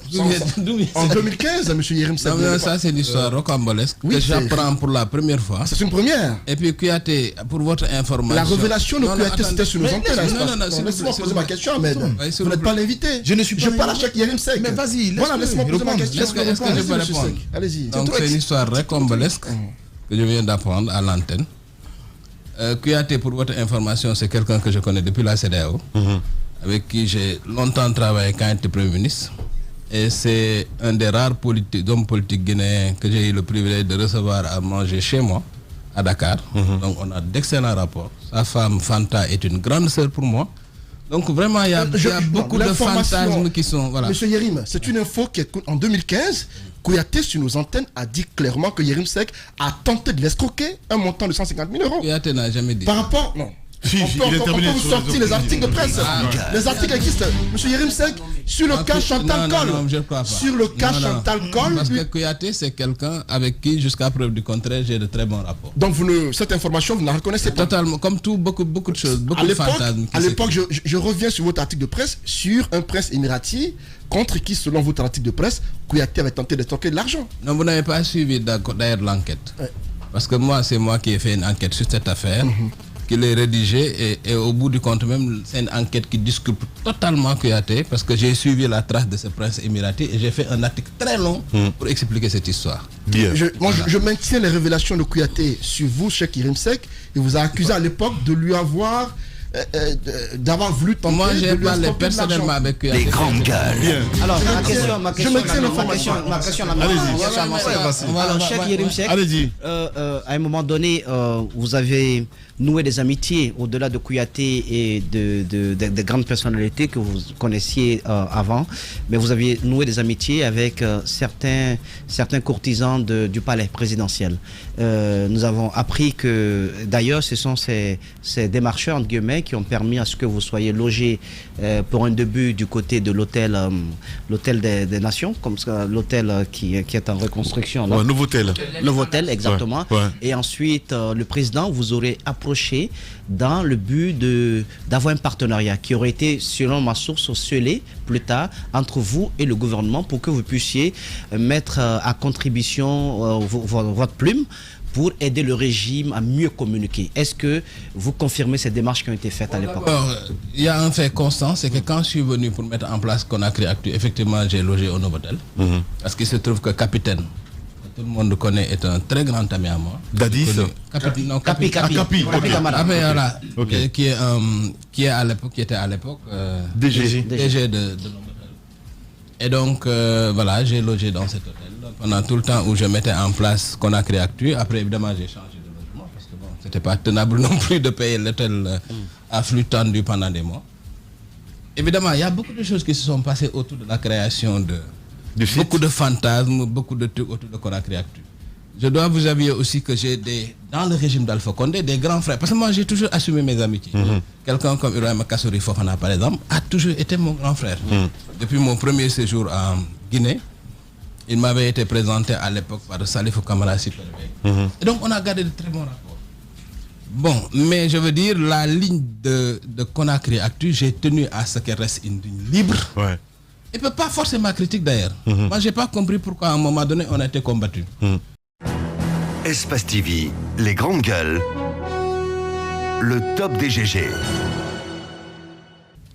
En 2015, M. Yerim Seck. Ça, c'est une histoire rocambolesque que j'apprends pour la première fois. C'est une première. Et puis Kouyaté, pour votre information... La révélation de Kouyaté, c'était sur nos antennes. Non, laisse-moi poser ma question, Ahmed. Vous n'êtes pas l'invité. Je parle à chaque Yerim Seck. Mais vas-y, voilà, laisse-moi poser ma question. Est-ce que je peux répondre? Allez-y. Donc c'est une histoire rocambolesque que je viens d'apprendre à l'antenne. Kouyaté, pour votre information, c'est quelqu'un que je connais depuis la CEDEAO, avec qui j'ai longtemps travaillé quand il était Premier ministre. Et c'est un des rares hommes politiques guinéens que j'ai eu le privilège de recevoir à manger chez moi, à Dakar. Donc on a d'excellents rapports. Sa femme, Fanta, est une grande sœur pour moi. Donc vraiment, il y a beaucoup de fantasmes qui sont... Voilà. Monsieur Yerim, c'est une info qui est en 2015... Kouyaté, sur nos antennes, a dit clairement que Yerim Seck a tenté de l'escroquer un montant de 150 000 euros. Kouyaté n'a jamais dit. Par rapport... Non. On peut vous sortir les articles de presse. Les articles existent. Monsieur Yerim Seck, sur le cas Chantal Coll. Non, je ne crois pas. Sur le cas Chantal Coll. Parce que Kouyaté, c'est quelqu'un avec qui, jusqu'à preuve du contraire, j'ai de très bons rapports. Donc cette information, vous ne la reconnaissez pas? Totalement. Comme tout, beaucoup de choses, beaucoup de fantasmes. À l'époque, je reviens sur votre article de presse, sur un prince émirati contre qui, selon votre article de presse, Kouyaté avait tenté de stocker de l'argent. Non, vous n'avez pas suivi d'ailleurs l'enquête. Parce que c'est moi qui ai fait une enquête sur cette affaire, qui l'ai rédigée, et au bout du compte même, c'est une enquête qui disculpe totalement Kouyaté, parce que j'ai suivi la trace de ce prince émirati et j'ai fait un article très long pour expliquer cette histoire. Je maintiens les révélations de Kouyaté sur vous, Cheikh Yerim Seck. Il vous a accusé à l'époque de lui avoir... d'avoir voulu tenter. Moi, j'ai parlé personnellement avec les grandes gueules. Alors, ma question, alors, Cheikh Yerim Seck, à un moment donné, vous avez noué des amitiés au-delà de Kouyaté et de grandes personnalités que vous connaissiez avant, mais vous aviez noué des amitiés avec certains courtisans du palais présidentiel. Nous avons appris que, d'ailleurs, ce sont ces démarcheurs, entre guillemets, qui ont permis à ce que vous soyez logé pour un début du côté de l'hôtel des Nations, comme l'hôtel qui est en reconstruction. Novotel. Novotel, exactement. Ouais. Et ensuite, le président vous aurait approché dans le but d'avoir un partenariat qui aurait été, selon ma source, scellé plus tard entre vous et le gouvernement pour que vous puissiez mettre à contribution votre plume pour aider le régime à mieux communiquer. Est-ce que vous confirmez ces démarches qui ont été faites à l'époque? Il y a un fait constant, c'est que quand je suis venu pour mettre en place Conakry Actu, effectivement, j'ai logé au Novotel. Parce qu'il se trouve que Capitaine, que tout le monde connaît, est un très grand ami à moi. Dadis Capi Camara. Qui était à l'époque DG de Novotel. Et donc, voilà, j'ai logé dans cet hôtel pendant tout le temps où je mettais en place Conakry Actu. Après, évidemment, j'ai changé de logement parce que c'était pas tenable non plus de payer l'hôtel à flux tendu pendant des mois. Évidemment, il y a beaucoup de choses qui se sont passées autour de la création de beaucoup de fantasmes, beaucoup de trucs autour de Conakry Actu. Je dois vous avouer aussi que j'ai dans le régime d'Alpha Condé des grands frères. Parce que moi, j'ai toujours assumé mes amitiés. Quelqu'un comme Ibrahima Kassori Fofana, par exemple, a toujours été mon grand frère. Depuis mon premier séjour en Guinée, il m'avait été présenté à l'époque par Salifou Kamara Sipervé. Et donc, on a gardé de très bons rapports. Bon, mais je veux dire, la ligne de Conakry Actu, j'ai tenu à ce qu'elle reste une ligne libre. Ouais. Et pas forcément critique d'ailleurs. Moi, j'ai pas compris pourquoi à un moment donné, on a été combattu. Espace TV, les grandes gueules, le top des GG.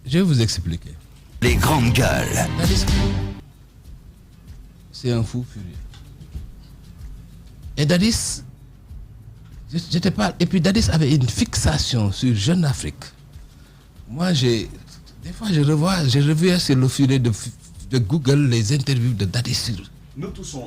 Je vais vous expliquer. Les grandes gueules. C'est un fou furieux. Et Dadis, j'étais pas. Et puis Dadis avait une fixation sur Jeune Afrique. Moi, des fois, j'ai revu sur le filet de Google les interviews de Dadis sur. Nous tous sommes.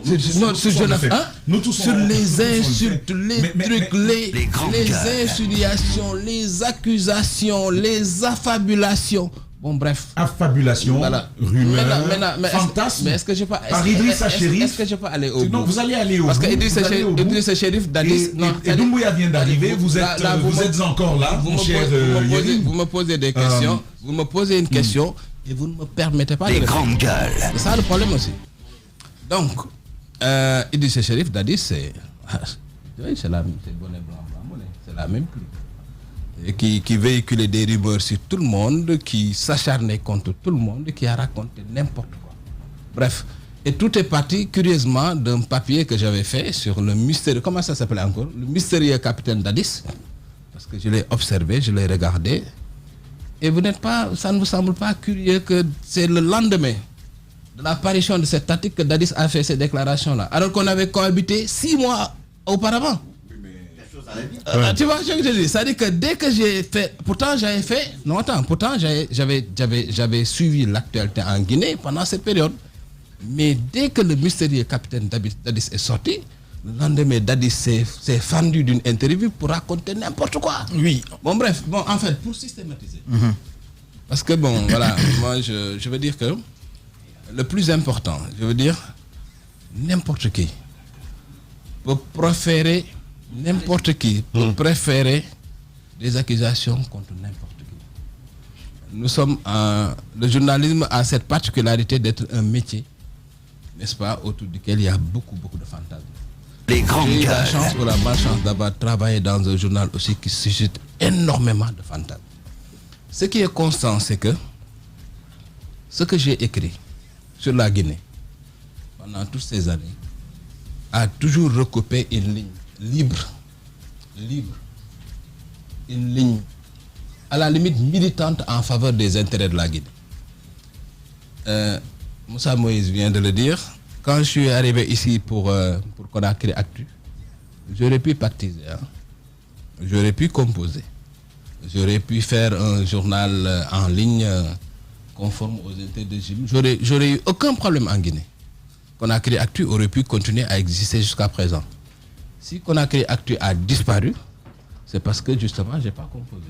Nous tous sur les insultes, les trucs, les insinuations, les accusations, les affabulations. Bon, bref. Affabulation, voilà. Rumeur, fantasme. Mais est-ce que je peux par Idrissa Chérif? Est-ce que je peux aller au bout? Non, vous allez aller au bout. Parce que Idrissa Chérif, Dadis... Et Doumbouya vient d'arriver, vous êtes encore là, mon cher Yerim. Vous me posez des questions, vous me posez une question, et vous ne me permettez pas de répondre. Les grandes gueules. C'est ça le problème aussi. Donc, Idrissa Chérif, Dadis, c'est la même prix. et qui véhiculait des rumeurs sur tout le monde, qui s'acharnait contre tout le monde, qui a raconté n'importe quoi. Bref, et tout est parti curieusement d'un papier que j'avais fait sur le mystérieux, comment ça s'appelait encore, le mystérieux capitaine Dadis, parce que je l'ai observé, je l'ai regardé, et ça ne vous semble pas curieux que c'est le lendemain de l'apparition de cet article que Dadis a fait ces déclarations-là, alors qu'on avait cohabité 6 mois auparavant. Tu vois ce que je dis? C'est-à-dire que dès que j'ai fait... Pourtant, j'avais suivi l'actualité en Guinée pendant cette période. Mais dès que le mystérieux capitaine Dadis est sorti, le lendemain, Dadis s'est fendu d'une interview pour raconter n'importe quoi. Oui. Bon, bref, en fait, pour systématiser. Parce que, voilà, moi, je veux dire que le plus important, n'importe qui peut préférer... N'importe qui peut préférer des accusations contre n'importe qui. Le journalisme a cette particularité d'être un métier, n'est-ce pas, autour duquel il y a beaucoup de fantasmes. Les grandes gueules. J'ai eu la chance ou la malchance d'avoir travaillé dans un journal aussi qui suscite énormément de fantasmes. Ce qui est constant, c'est que ce que j'ai écrit sur la Guinée pendant toutes ces années a toujours recoupé une ligne libre, une ligne à la limite militante en faveur des intérêts de la Guinée. Moussa Moïse vient de le dire, quand je suis arrivé ici pour Conakry Actu, j'aurais pu partiser, j'aurais pu composer, j'aurais pu faire un journal en ligne conforme aux intérêts de Jim. J'aurais eu aucun problème en Guinée. Conakry Actu aurait pu continuer à exister jusqu'à présent. Si Conakry Actu a disparu, c'est parce que justement, je n'ai pas composé.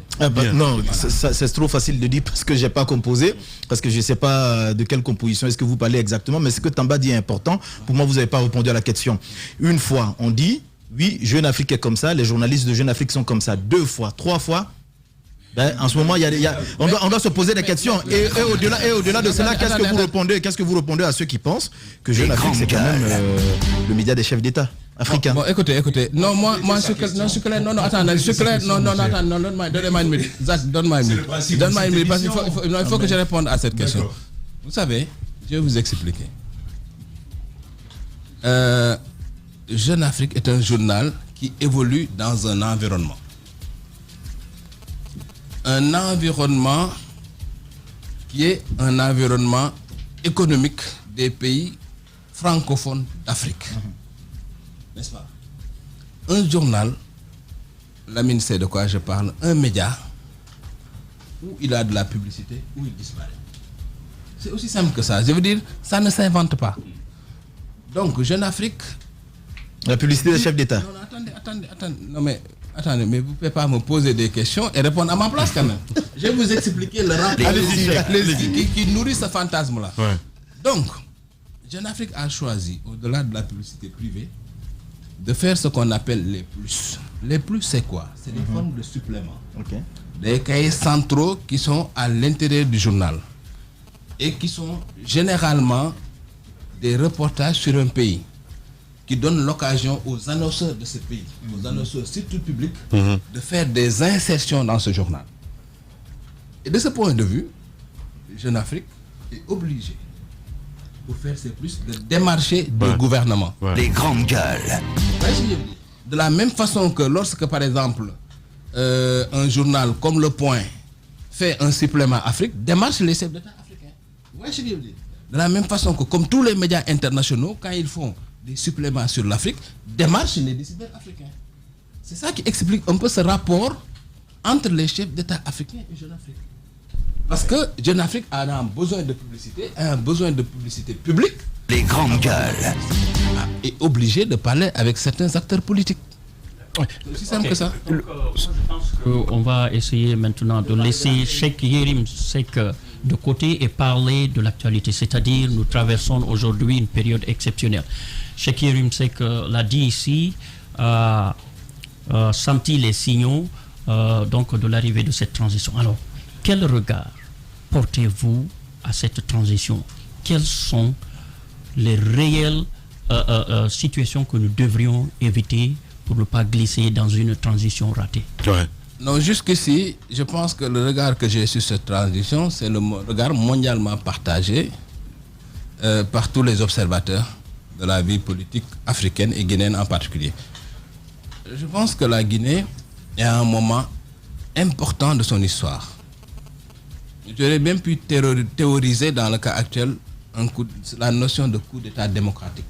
Non, c'est trop facile de dire parce que je n'ai pas composé, parce que je ne sais pas de quelle composition est-ce que vous parlez exactement, mais ce que Tamba dit est important. Pour moi, vous n'avez pas répondu à la question. Une fois, on dit, oui, Jeune Afrique est comme ça, les journalistes de Jeune Afrique sont comme ça. 2 fois, 3 fois. En ce moment, on doit se poser des questions. Et au-delà de cela, qu'est-ce que vous répondez à ceux qui pensent que Jeune Afrique, c'est quand même le média des chefs d'État africains? Bon, écoutez. Non, moi, je suis clair. Non, attends, je suis clair. Non, donne-moi une minute. Donne-moi une minute. Parce qu'il faut que je réponde à cette question. Vous savez, je vais vous expliquer. Jeune Afrique est un journal qui évolue dans un environnement. Un environnement qui est un environnement économique des pays francophones d'Afrique. N'est-ce pas? Un journal, Lamine sait de quoi je parle, un média où il a de la publicité, où il disparaît. C'est aussi simple que ça. Je veux dire, ça ne s'invente pas. Donc, Jeune Afrique... La publicité des chefs d'État. Non, attendez. Non, mais... Attendez, mais vous ne pouvez pas me poser des questions et répondre à ma place quand même. Je vais vous expliquer le rapport qui nourrit ce fantasme-là. Ouais. Donc, Jeune Afrique a choisi, au-delà de la publicité privée, de faire ce qu'on appelle les plus. Les plus, c'est quoi? C'est des formes de suppléments. Des cahiers centraux qui sont à l'intérieur du journal et qui sont généralement des reportages sur un pays, qui donne l'occasion aux annonceurs de ce pays, aux annonceurs surtout publics, de faire des insertions dans ce journal. Et de ce point de vue, Jeune Afrique est obligé, pour faire ses plus, de démarcher le gouvernement. Les grandes gueules. De la même façon que lorsque, par exemple, un journal comme Le Point fait un supplément Afrique, démarche les chefs d'État africains. Vous voyez ce que je veux dire? De la même façon que, comme tous les médias internationaux, quand ils font des suppléments sur l'Afrique, démarche les décideurs africains. C'est ça qui explique un peu ce rapport entre les chefs d'État africains et Jeune Afrique. Parce que Jeune Afrique a un besoin de publicité, a un besoin de publicité publique. Les grandes gueules. Est obligé de parler avec certains acteurs politiques. C'est aussi simple que ça. Donc, je pense qu'on va essayer maintenant de laisser Cheikh Yérim Seck de côté et parler de l'actualité. C'est-à-dire, nous traversons aujourd'hui une période exceptionnelle. Cheikh Yérim Seck l'a dit ici, a senti les signaux donc de l'arrivée de cette transition. Alors, quel regard portez-vous à cette transition? Quelles sont les réelles situations que nous devrions éviter pour ne pas glisser dans une transition ratée? Non, jusqu'ici, je pense que le regard que j'ai sur cette transition, c'est le regard mondialement partagé par tous les observateurs de la vie politique africaine et guinéenne en particulier. Je pense que la Guinée est à un moment important de son histoire. J'aurais bien pu théoriser dans le cas actuel la notion de coup d'État démocratique.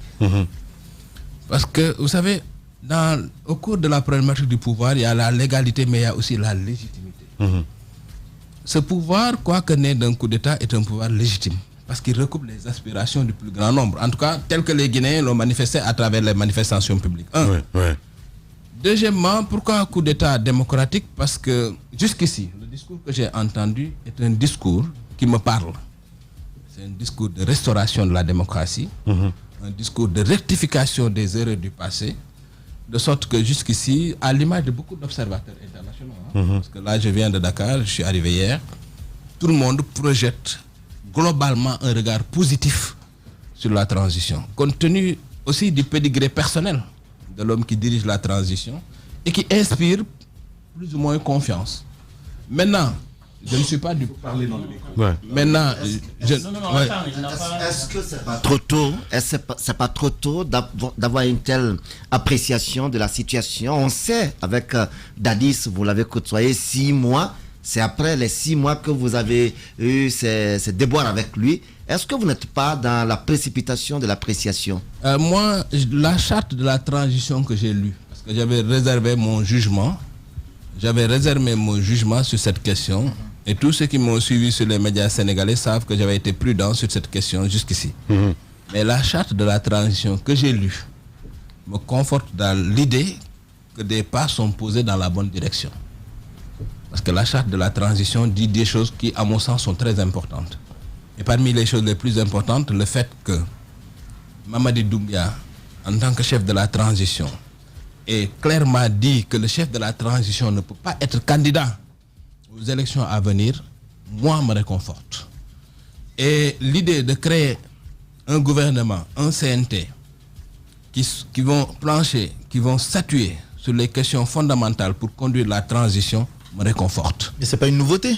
Parce que, vous savez, au cours de la problématique du pouvoir, il y a la légalité, mais il y a aussi la légitimité. Ce pouvoir, quoique né d'un coup d'État, est un pouvoir légitime, parce qu'il recoupe les aspirations du plus grand nombre. En tout cas, tel que les Guinéens l'ont manifesté à travers les manifestations publiques. Deuxièmement, pourquoi un coup d'État démocratique? Parce que jusqu'ici, le discours que j'ai entendu est un discours qui me parle. C'est un discours de restauration de la démocratie, un discours de rectification des erreurs du passé, de sorte que jusqu'ici, à l'image de beaucoup d'observateurs internationaux, parce que là je viens de Dakar, je suis arrivé hier, tout le monde projette globalement un regard positif sur la transition, compte tenu aussi du pédigré personnel de l'homme qui dirige la transition et qui inspire plus ou moins confiance. Maintenant, je ne suis pas du... Parler dans le micro. Maintenant, est-ce que c'est pas trop tôt? Est-ce que c'est pas trop tôt d'avoir une telle appréciation de la situation? On sait, avec Dadis, vous l'avez côtoyé 6 mois. C'est après les 6 mois que vous avez eu ces déboires avec lui. Est-ce que vous n'êtes pas dans la précipitation de l'appréciation? Moi, la charte de la transition que j'ai lue, parce que j'avais réservé mon jugement sur cette question, et tous ceux qui m'ont suivi sur les médias sénégalais savent que j'avais été prudent sur cette question jusqu'ici. Mais la charte de la transition que j'ai lue me conforte dans l'idée que des pas sont posés dans la bonne direction. Parce que la charte de la transition dit des choses qui, à mon sens, sont très importantes. Et parmi les choses les plus importantes, le fait que Mamadi Doumbia, en tant que chef de la transition, ait clairement dit que le chef de la transition ne peut pas être candidat aux élections à venir, moi, me réconforte. Et l'idée de créer un gouvernement, un CNT, qui vont plancher, qui vont statuer sur les questions fondamentales pour conduire la transition, me réconforte. Mais c'est pas une nouveauté?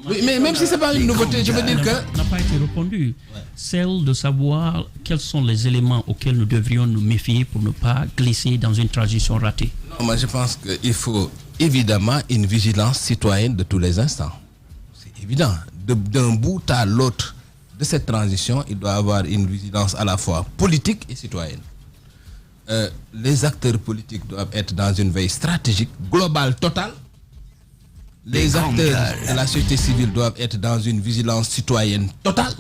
Oui, mais même si ce n'est pas une nouveauté, je veux dire que... n'a pas été répondu. Celle de savoir quels sont les éléments auxquels nous devrions nous méfier pour ne pas glisser dans une transition ratée. Non, moi je pense qu'il faut évidemment une vigilance citoyenne de tous les instants. C'est évident. D'un bout à l'autre de cette transition, il doit y avoir une vigilance à la fois politique et citoyenne. Les acteurs politiques doivent être dans une veille stratégique, globale, totale. Les acteurs de la société civile doivent être dans une vigilance citoyenne totale.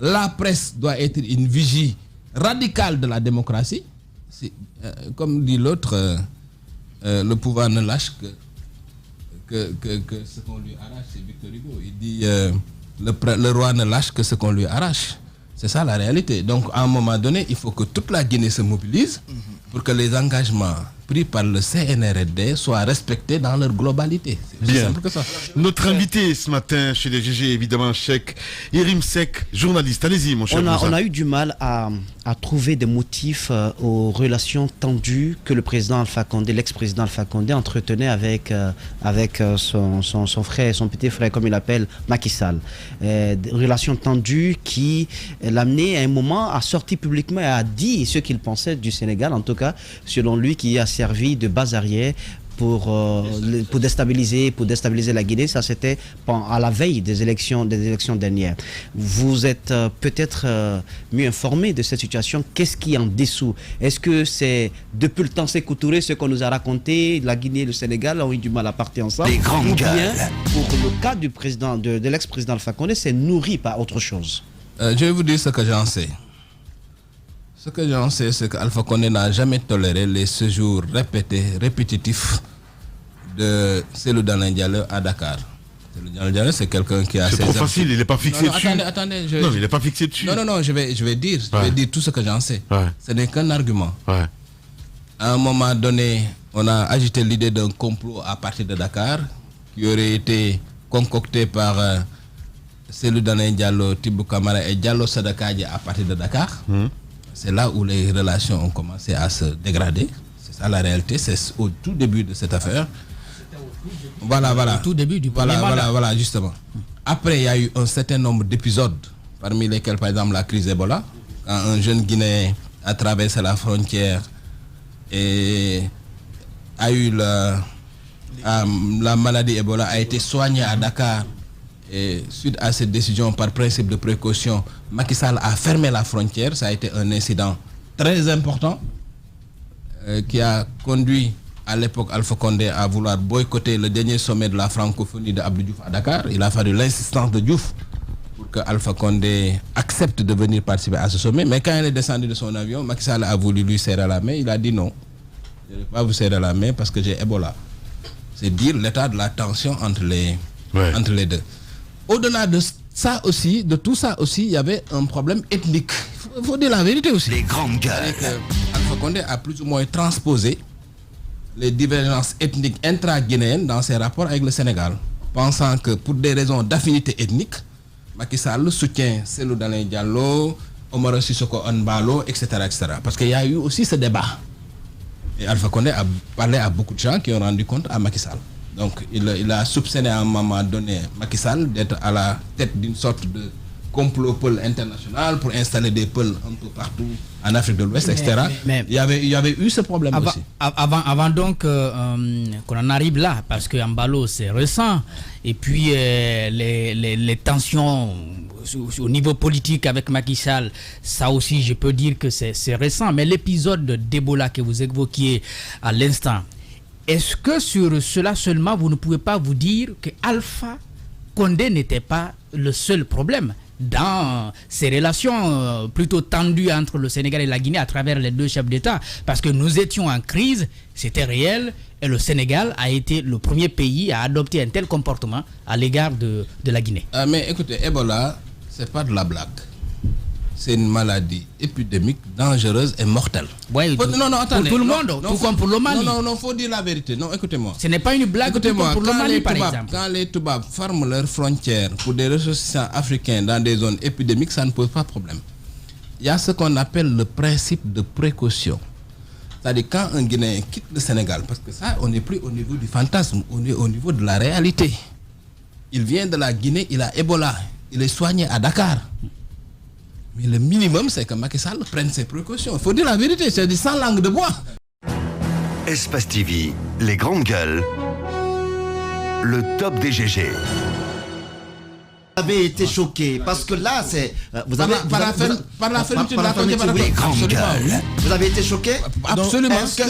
La presse doit être une vigie radicale de la démocratie. Comme dit l'autre, le pouvoir ne lâche que ce qu'on lui arrache. C'est Victor Hugo. Il dit le roi ne lâche que ce qu'on lui arrache. C'est ça la réalité. Donc à un moment donné, il faut que toute la Guinée se mobilise pour que les engagements pris par le CNRD soient respectés dans leur globalité. C'est bien simple que ça. Notre invité ce matin chez les GG, évidemment, Cheikh Yérim Seck, journaliste. Allez-y, mon cher. On a eu du mal à trouver des motifs aux relations tendues que le président Alpha Condé, l'ex-président Alpha Condé, entretenait avec son frère, son petit frère, comme il l'appelle, Macky Sall. Des relations tendues qui l'amenaient à un moment à sortir publiquement et à dire ce qu'il pensait du Sénégal, en tout cas, selon lui, qui a servi de base arrière pour déstabiliser la Guinée. Ça, c'était à la veille des élections dernières. Vous êtes peut-être mieux informé de cette situation. Qu'est-ce qui est en dessous? Est-ce que c'est depuis le temps Sékou Touré, ce qu'on nous a raconté, la Guinée et le Sénégal ont eu du mal à partir ensemble, ou bien pour le cas du président, de l'ex-président Alpha Condé, c'est nourri par autre chose? Je vais vous dire ce que j'en sais. Ce que j'en sais, c'est qu'Alpha Condé n'a jamais toléré les séjours répétitifs de Cellou Dalein Diallo à Dakar. Cellou Dalein Diallo, c'est quelqu'un qui a... C'est trop facile, il n'est pas fixé dessus. Attendez, non, il n'est pas fixé dessus. Non, je vais dire tout ce que j'en sais. Ce n'est qu'un argument. À un moment donné, on a agité l'idée d'un complot à partir de Dakar qui aurait été concocté par Cellou Dalein Diallo, Tibou Camara et Diallo Sadakadji à partir de Dakar. C'est là où les relations ont commencé à se dégrader. C'est ça la réalité, c'est au tout début de cette affaire. Voilà. Au tout début du premier mandat. Voilà, justement. Après, il y a eu un certain nombre d'épisodes, parmi lesquels, par exemple, la crise Ebola, quand un jeune Guinéen a traversé la frontière et a eu la maladie Ebola, a été soigné à Dakar. Et suite à cette décision, par principe de précaution, Macky Sall a fermé la frontière. Ça a été un incident très important qui a conduit à l'époque Alpha Condé à vouloir boycotter le dernier sommet de la francophonie de Abdou Diouf à Dakar. Il a fallu l'insistance de Diouf pour que Alpha Condé accepte de venir participer à ce sommet. Mais quand il est descendu de son avion, Macky Sall a voulu lui serrer la main. Il a dit non, je ne vais pas vous serrer la main parce que j'ai Ebola. C'est dire l'état de la tension entre les deux. Au-delà de ça aussi, de tout ça aussi, il y avait un problème ethnique. Il faut dire la vérité aussi. Les grandes gueules. Alpha Condé a plus ou moins transposé les divergences ethniques intra-guinéennes dans ses rapports avec le Sénégal, pensant que pour des raisons d'affinité ethnique, Macky Sall soutient Cellou Dalein Diallo, Omaro Sissoko Embalo, etc., etc. Parce qu'il y a eu aussi ce débat. Et Alpha Condé a parlé à beaucoup de gens qui ont rendu compte à Macky Sall. Donc il a soupçonné à un moment donné Macky Sall d'être à la tête d'une sorte de complot pôle international pour installer des pôles un peu partout en Afrique de l'Ouest, etc. Mais il y avait eu ce problème aussi. Avant donc qu'on en arrive là, parce que Embalo c'est récent, et puis les tensions au niveau politique avec Macky Sall, ça aussi je peux dire que c'est récent. Mais l'épisode d'Ebola que vous évoquiez à l'instant, est-ce que sur cela seulement vous ne pouvez pas vous dire que Alpha Condé n'était pas le seul problème dans ces relations plutôt tendues entre le Sénégal et la Guinée à travers les deux chefs d'État, parce que nous étions en crise, c'était réel, et le Sénégal a été le premier pays à adopter un tel comportement à l'égard de la Guinée. Mais écoutez, Ebola, c'est pas de la blague. C'est une maladie épidémique, dangereuse et mortelle. Ouais, non, attendez. Pour tout le monde, tout comme pour le Mali. Non, faut dire la vérité. Non, écoutez-moi. Ce n'est pas une blague. Écoutez-moi, pour le Mali, par exemple. Quand les Toubabs ferment leurs frontières pour des ressortissants africains dans des zones épidémiques, ça ne pose pas de problème. Il y a ce qu'on appelle le principe de précaution. C'est-à-dire quand un Guinéen quitte le Sénégal, parce que ça, on n'est plus au niveau du fantasme, on est au niveau de la réalité. Il vient de la Guinée, il a Ebola, il est soigné à Dakar. Mais le minimum, c'est que Macky Sall prenne ses précautions. Il faut dire la vérité, c'est sans langue de bois. Espace TV, les grandes gueules, le top des GG. Vous avez été choqué parce que là, c'est. Vous avez été choqué. Absolument. Est-ce que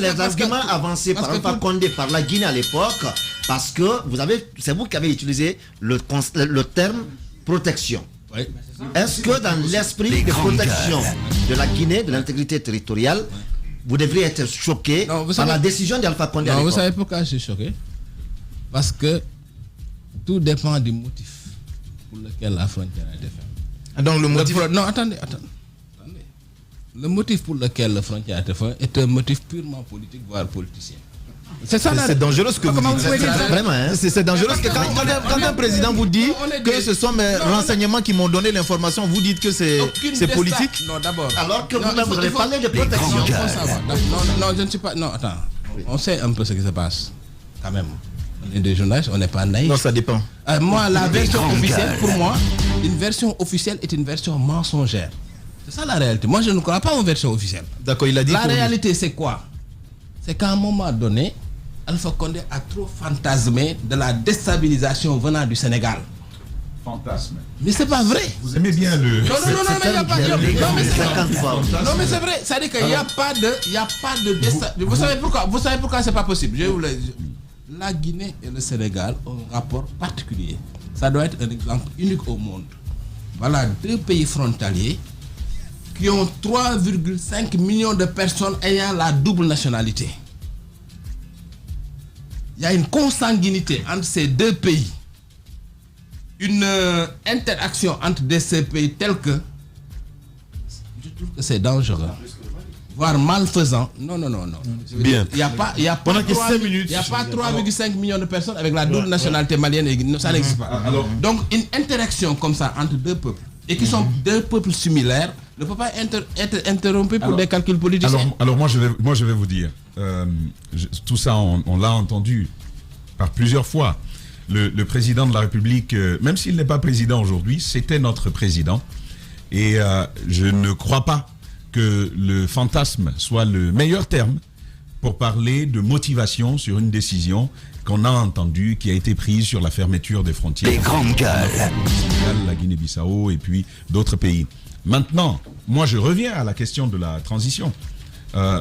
les arguments avancés par Alpha Condé, par la Guinée à l'époque, parce que c'est vous qui avez utilisé le terme protection. Oui. Est-ce que dans l'esprit de protection de la Guinée, de l'intégrité territoriale, vous devriez être choqué par la décision d'Alpha Condé? Non, vous savez pourquoi je suis choqué? Parce que tout dépend du motif pour lequel la frontière a été faite. Donc le motif... Non, attendez. Le motif pour lequel la frontière a été faite est un motif purement politique, voire politicien. C'est dangereux ce que vous dites. Vraiment, hein? C'est dangereux parce que quand un président vous dit que ce sont mes renseignements qui m'ont donné l'information, vous dites que c'est politique. Non, d'abord. Alors que vous avez parlé de protection. Non, je ne suis pas. Non, attends. On sait un peu ce qui se passe. Quand même. On est des journalistes, on n'est pas naïfs. Non, ça dépend. Moi, la version officielle, pour moi, une version officielle est une version mensongère. C'est ça la réalité. Moi, je ne crois pas en version officielle. D'accord, il a dit. La réalité, c'est quoi? C'est qu'à un moment donné, Alpha Condé a trop fantasmé de la déstabilisation venant du Sénégal. Fantasme. Mais c'est pas vrai. Vous aimez bien le... Non, mais il n'y a pas de... Non, mais c'est vrai. C'est-à-dire qu'il n'y a pas de déstabilisation. Vous savez pourquoi c'est pas possible? La Guinée et le Sénégal ont un rapport particulier. Ça doit être un exemple unique au monde. Voilà deux pays frontaliers qui ont 3,5 millions de personnes ayant la double nationalité. Il y a une consanguinité entre ces deux pays. Une interaction entre ces pays telle que je trouve que c'est dangereux. Voire malfaisant. Non. Bien. Il n'y a pas 3,5 millions de personnes avec la double nationalité malienne. Ça n'existe pas. Donc une interaction comme ça entre deux peuples et qui sont deux peuples similaires ne peut pas être interrompu pour des calculs politiques. Alors moi je vais vous dire, tout ça on l'a entendu par plusieurs fois. Le président de la République, même s'il n'est pas président aujourd'hui, c'était notre président. Et je ne crois pas que le fantasme soit le meilleur terme pour parler de motivation sur une décision qu'on a entendue, qui a été prise sur la fermeture des frontières. Les grandes gueules. La Guinée-Bissau et puis d'autres pays. Maintenant, moi je reviens à la question de la transition.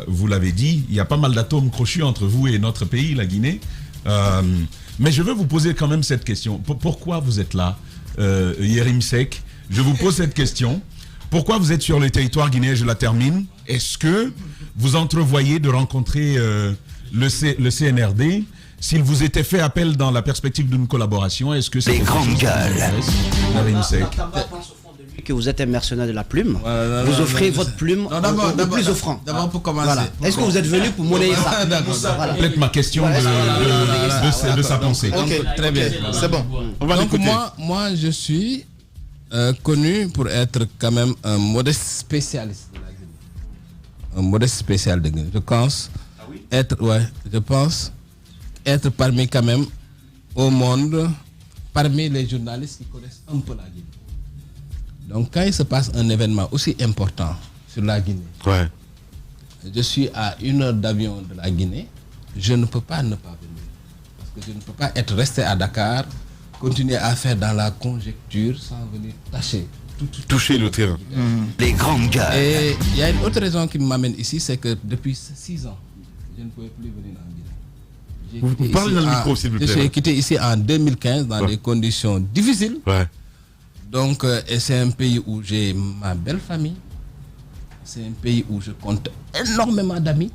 Vous l'avez dit, il y a pas mal d'atomes crochus entre vous et notre pays, la Guinée. Mais je veux vous poser quand même cette question. Pourquoi vous êtes là, Yérim Seck? Je vous pose cette question. Pourquoi vous êtes sur le territoire guinéen? Je la termine. Est-ce que vous entrevoyez de rencontrer le CNRD? S'il vous était fait appel dans la perspective d'une collaboration, est-ce que c'est... Les grandes gueules. Yérim Seck. Que vous êtes un mercenaire de la plume, vous offrez votre plume au plus offrant. D'abord pour commencer. Voilà. Est-ce que vous êtes venu pour monnayer ça? Voilà. Complète ma question de sa pensée. Okay, très bien, c'est bon. Donc moi je suis connu pour être quand même un modeste spécialiste de la Guinée. Un modeste spécial de Guinée. Je pense être parmi quand même au monde, parmi les journalistes qui connaissent un peu la Guinée. Donc quand il se passe un événement aussi important sur la Guinée, je suis à 1 heure d'avion de la Guinée, je ne peux pas ne pas venir. Parce que je ne peux pas être resté à Dakar, continuer à faire dans la conjecture sans venir toucher le terrain. Les grandes gueules. Et il y a une autre raison qui m'amène ici, c'est que depuis 6 ans, je ne pouvais plus venir en Guinée. Vous parlez dans le micro, s'il vous plaît. Je suis quitté ici en 2015 dans des conditions difficiles. Donc, et c'est un pays où j'ai ma belle famille. C'est un pays où je compte énormément d'amis.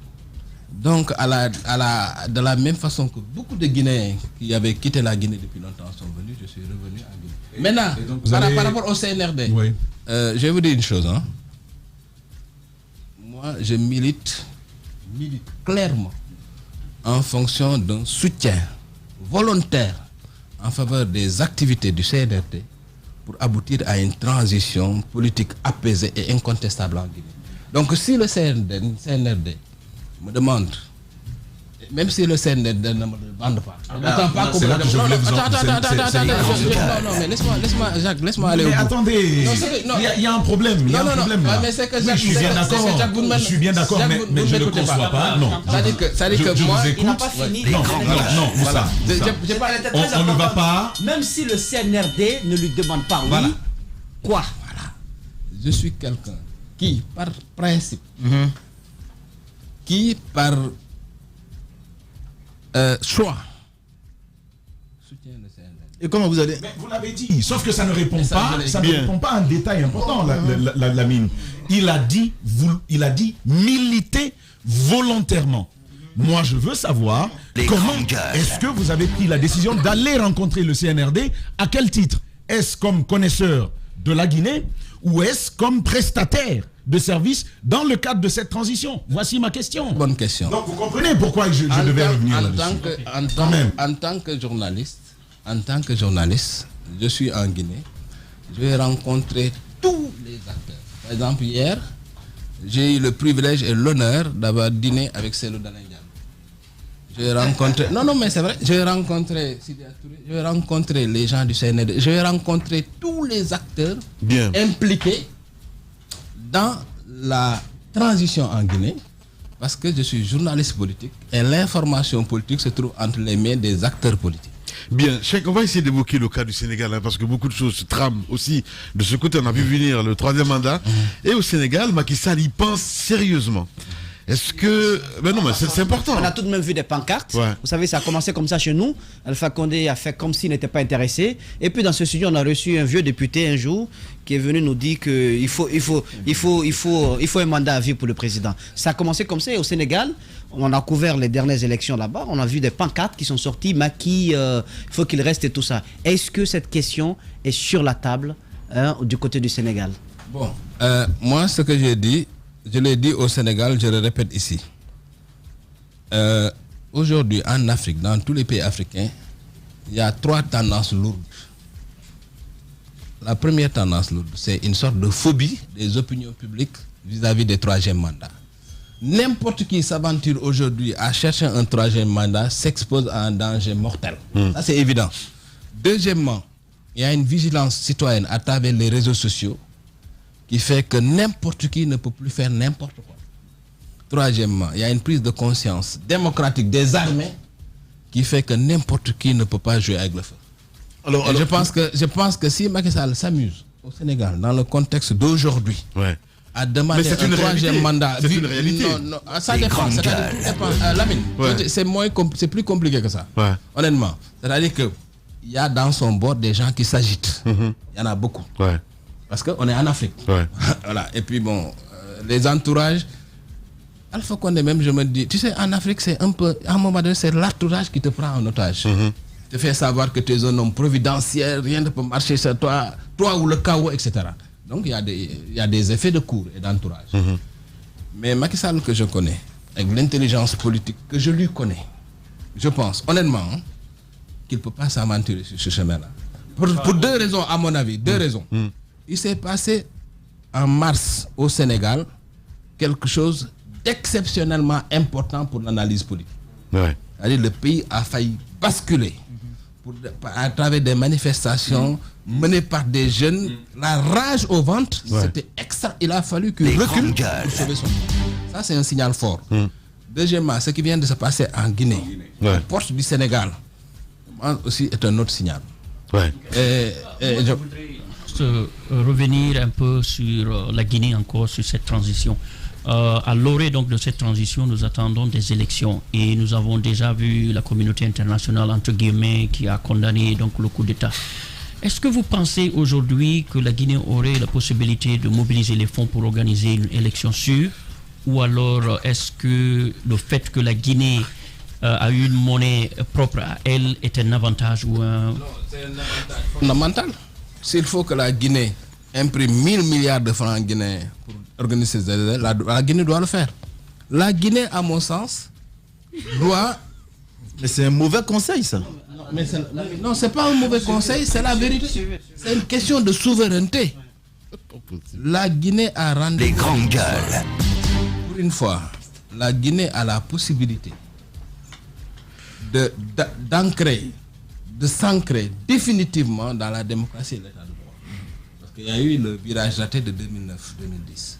Donc, de la même façon que beaucoup de Guinéens qui avaient quitté la Guinée depuis longtemps sont venus, je suis revenu en Guinée. Maintenant, par rapport au CNRD, je vais vous dire une chose. Moi, je milite clairement en fonction d'un soutien volontaire en faveur des activités du CNRD pour aboutir à une transition politique apaisée et incontestable en Guinée. Donc si le CNRD me demande, même si le CNRD ne me demande pas, n'attends pas qu'on me demande. Non, mais laisse-moi, Jacques, laisse-moi aller au bout. Mais attendez, il y a un problème. Je suis bien d'accord, mais je ne le conçois pas. Non. C'est-à-dire que moi, il n'a pas fini. Non, voilà. On ne va pas. Même si le CNRD ne lui demande pas, oui, quoi? Je suis quelqu'un qui, par principe, qui, par choix, soutient le CNRD. Et comment vous allez... Mais vous l'avez dit, sauf que ça ne répond pas à un détail important, la mine. Il a dit militer volontairement. Moi, je veux savoir comment est-ce que vous avez pris la décision d'aller rencontrer le CNRD. À quel titre? Est-ce comme connaisseur de la Guinée ou est-ce comme prestataire de services dans le cadre de cette transition? Voici ma question. Bonne question. Donc vous comprenez pourquoi je devais revenir là-dessus. En tant que journaliste, je suis en Guinée. Je vais rencontrer tous les acteurs. Par exemple, hier, j'ai eu le privilège et l'honneur d'avoir dîné avec Cellou Dalein Diallo. J'ai rencontré... Non, mais c'est vrai. J'ai rencontré Sidi Touré, j'ai rencontré les gens du CNRD, j'ai rencontré tous les acteurs impliqués dans la transition en Guinée, parce que je suis journaliste politique et l'information politique se trouve entre les mains des acteurs politiques. Bien, Cheikh, on va essayer d'évoquer le cas du Sénégal, parce que beaucoup de choses se trament aussi de ce côté. On a vu venir le 3e mandat. Et au Sénégal, Macky Sall y pense sérieusement. Est-ce que... Ben non, mais c'est important. On a tout de même vu des pancartes. Vous savez, ça a commencé comme ça chez nous. Alpha Condé a fait comme s'il n'était pas intéressé. Et puis dans ce studio, on a reçu un vieux député un jour qui est venu nous dire qu'il faut un mandat à vie pour le président. Ça a commencé comme ça. Et au Sénégal, on a couvert les dernières élections là-bas. On a vu des pancartes qui sont sorties. Macky, il faut qu'il reste et tout ça. Est-ce que cette question est sur la table du côté du Sénégal? Bon, moi, ce que j'ai dit, je l'ai dit au Sénégal, je le répète ici. Aujourd'hui, en Afrique, dans tous les pays africains, il y a 3 tendances lourdes. La première tendance lourde, c'est une sorte de phobie des opinions publiques vis-à-vis des 3e mandats. n'importe qui s'aventure aujourd'hui à chercher un troisième mandat s'expose à un danger mortel. Ça, c'est évident. Deuxièmement, il y a une vigilance citoyenne à travers les réseaux sociaux qui fait que n'importe qui ne peut plus faire n'importe quoi. Troisièmement, il y a une prise de conscience démocratique des armées qui fait que n'importe qui ne peut pas jouer avec le feu. Alors je pense que si Macky Sall s'amuse au Sénégal dans le contexte d'aujourd'hui à demander un troisième mandat, c'est une réalité. Non, ça dépend. Lamine, c'est plus compliqué que ça. Honnêtement, c'est-à-dire que il y a dans son bord des gens qui s'agitent. Il y en a beaucoup. Parce qu'on est en Afrique. Voilà. Et puis bon, les entourages. Alpha Condé même, je me dis, tu sais, en Afrique, c'est un peu, à un moment donné, c'est l'entourage qui te prend en otage. Te fait savoir que tu es un homme providentiel, rien ne peut marcher sur toi ou le chaos, etc. Donc il y a des effets de cour et d'entourage. Mais Macky Sall que je connais, avec l'intelligence politique que je lui connais, je pense honnêtement qu'il ne peut pas s'aventurer sur ce chemin-là. Pour deux raisons, à mon avis, deux raisons. Il s'est passé en mars au Sénégal quelque chose d'exceptionnellement important pour l'analyse politique. C'est-à-dire le pays a failli basculer à travers des manifestations menées par des jeunes. La rage au ventre, c'était extra. Il a fallu qu'il recule pour sauver son pays. Ça, c'est un signal fort. Deuxièmement, ce qui vient de se passer en Guinée, la porte du Sénégal, aussi est un autre signal. Je voudrais revenir un peu sur la Guinée encore, sur cette transition. À l'orée donc de cette transition, nous attendons des élections et nous avons déjà vu la communauté internationale entre guillemets qui a condamné donc le coup d'État. Est-ce que vous pensez aujourd'hui que la Guinée aurait la possibilité de mobiliser les fonds pour organiser une élection sûre, ou alors est-ce que le fait que la Guinée a une monnaie propre à elle est un avantage ou un... Non, c'est un avantage fondamental. S'il faut que la Guinée imprime 1000 milliards de francs guinéens pour organiser ces élections, la Guinée doit le faire. La Guinée, à mon sens, doit... Mais c'est un mauvais conseil, ça. Non, c'est pas un mauvais conseil, c'est la vérité. C'est une question de souveraineté. La Guinée a rendu... Les grandes gueules. Pour une fois, la Guinée a la possibilité de s'ancrer définitivement dans la démocratie et l'état de droit. Parce qu'il y a eu le virage raté de 2009-2010.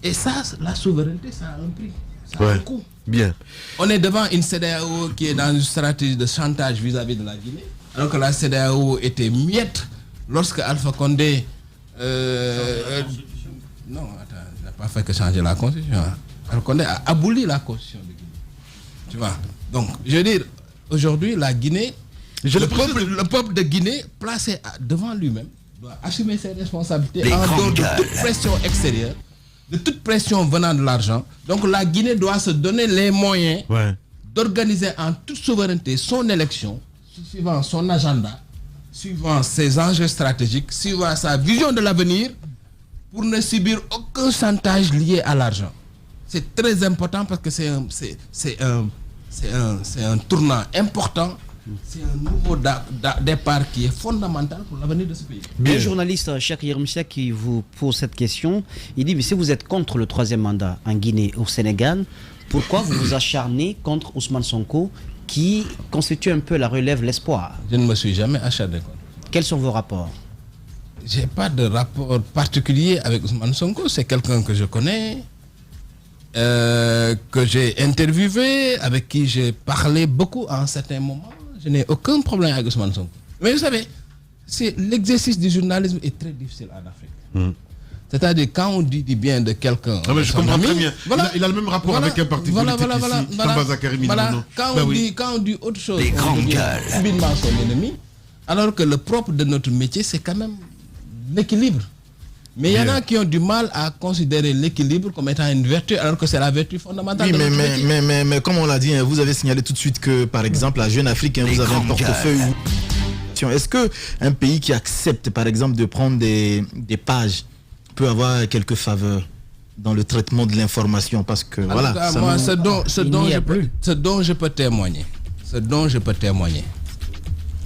Et ça, la souveraineté, ça a un prix. Ça a un coût. Bien. On est devant une CEDEAO qui est dans une stratégie de chantage vis-à-vis de la Guinée, alors que la CEDEAO était muette lorsque Alpha Condé... non, attends, il n'a pas fait que changer la constitution. Alpha Condé a aboli la constitution de Guinée. Tu vois. Donc, je veux dire, aujourd'hui, la Guinée... Le peuple de Guinée, placé devant lui-même, doit assumer ses responsabilités en dehors de toute pression extérieure, de toute pression venant de l'argent. Donc la Guinée doit se donner les moyens d'organiser en toute souveraineté son élection, suivant son agenda, suivant ses enjeux stratégiques, suivant sa vision de l'avenir, pour ne subir aucun chantage lié à l'argent. C'est très important parce que c'est un tournant important. C'est un nouveau départ qui est fondamental pour l'avenir de ce pays. Un journaliste, Cheikh Yérim Seck, qui vous pose cette question, il dit, mais si vous êtes contre le troisième mandat en Guinée ou au Sénégal, pourquoi vous vous acharnez contre Ousmane Sonko, qui constitue un peu la relève, l'espoir? Je ne me suis jamais acharné contre. Quels sont vos rapports? Je n'ai pas de rapport particulier avec Ousmane Sonko. C'est quelqu'un que je connais, que j'ai interviewé, avec qui j'ai parlé beaucoup à un certain moment. Je n'ai aucun problème avec Ousmane Sonko. Mais vous savez, l'exercice du journalisme est très difficile en Afrique. C'est-à-dire, quand on dit du bien de quelqu'un... je comprends très bien. Voilà, il a le même rapport avec un parti politique ici. Quand on dit autre chose, on devient subitement son ennemi. Alors que le propre de notre métier, c'est quand même l'équilibre. Mais il y en a qui ont du mal à considérer l'équilibre comme étant une vertu, alors que c'est la vertu fondamentale. Oui, mais comme on l'a dit, vous avez signalé tout de suite que, par exemple, la Jeune Afrique, vous avez un portefeuille. Est-ce qu'un pays qui accepte, par exemple, de prendre des pages peut avoir quelques faveurs dans le traitement de l'information? Parce que, voilà. Ça moi, ce dont je peux témoigner,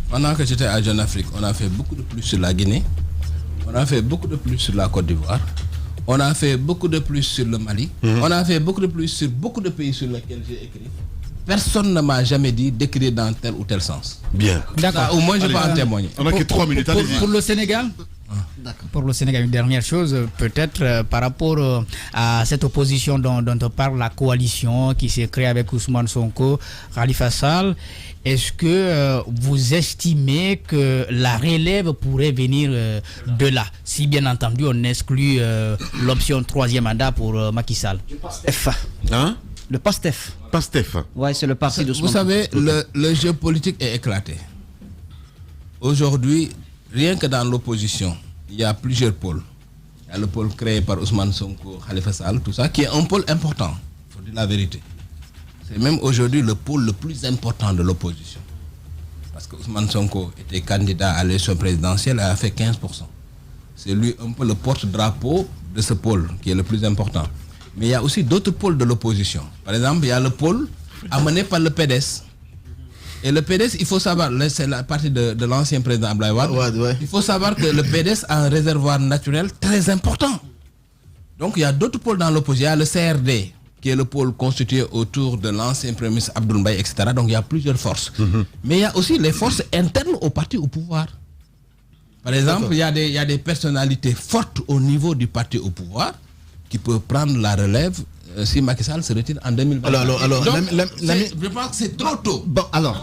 pendant que j'étais à Jeune Afrique, on a fait beaucoup de plus sur la Guinée. On a fait beaucoup de plus sur la Côte d'Ivoire. On a fait beaucoup de plus sur le Mali. On a fait beaucoup de plus sur beaucoup de pays sur lesquels j'ai écrit. Personne ne m'a jamais dit d'écrire dans tel ou tel sens. Bien. D'accord. Au moins, je peux en témoigner. On n'a que 3 minutes. Pour le Sénégal, pour le Sénégal, une dernière chose, peut-être par rapport à cette opposition dont on parle, la coalition qui s'est créée avec Ousmane Sonko, Khalifa Sall, est-ce que vous estimez que la relève pourrait venir de là, si bien entendu on exclut l'option 3e mandat pour Macky Sall? Hein? Le PASTEF. PASTEF. Ouais, c'est le parti de Vous savez, le jeu politique est éclaté. Aujourd'hui, rien que dans l'opposition, il y a plusieurs pôles. Il y a le pôle créé par Ousmane Sonko, Khalifa Sall, tout ça, qui est un pôle important. Il faut dire la vérité. C'est même aujourd'hui le pôle le plus important de l'opposition. Parce que Ousmane Sonko était candidat à l'élection présidentielle et a fait 15%. C'est lui un peu le porte-drapeau de ce pôle qui est le plus important. Mais il y a aussi d'autres pôles de l'opposition. Par exemple, il y a le pôle amené par le PDS. Et le PDS, il faut savoir, c'est la partie de l'ancien président Abdoulaye Wade. Ouais. Il faut savoir que le PDS a un réservoir naturel très important. Donc il y a d'autres pôles dans l'opposition. Il y a le CRD, qui est le pôle constitué autour de l'ancien premier ministre Abdoul Mbaye, etc. Donc il y a plusieurs forces. Mais il y a aussi les forces internes au parti au pouvoir. Par exemple, il y a des personnalités fortes au niveau du parti au pouvoir qui peuvent prendre la relève si Macky Sall se retire en 2020. Je pense que c'est trop tôt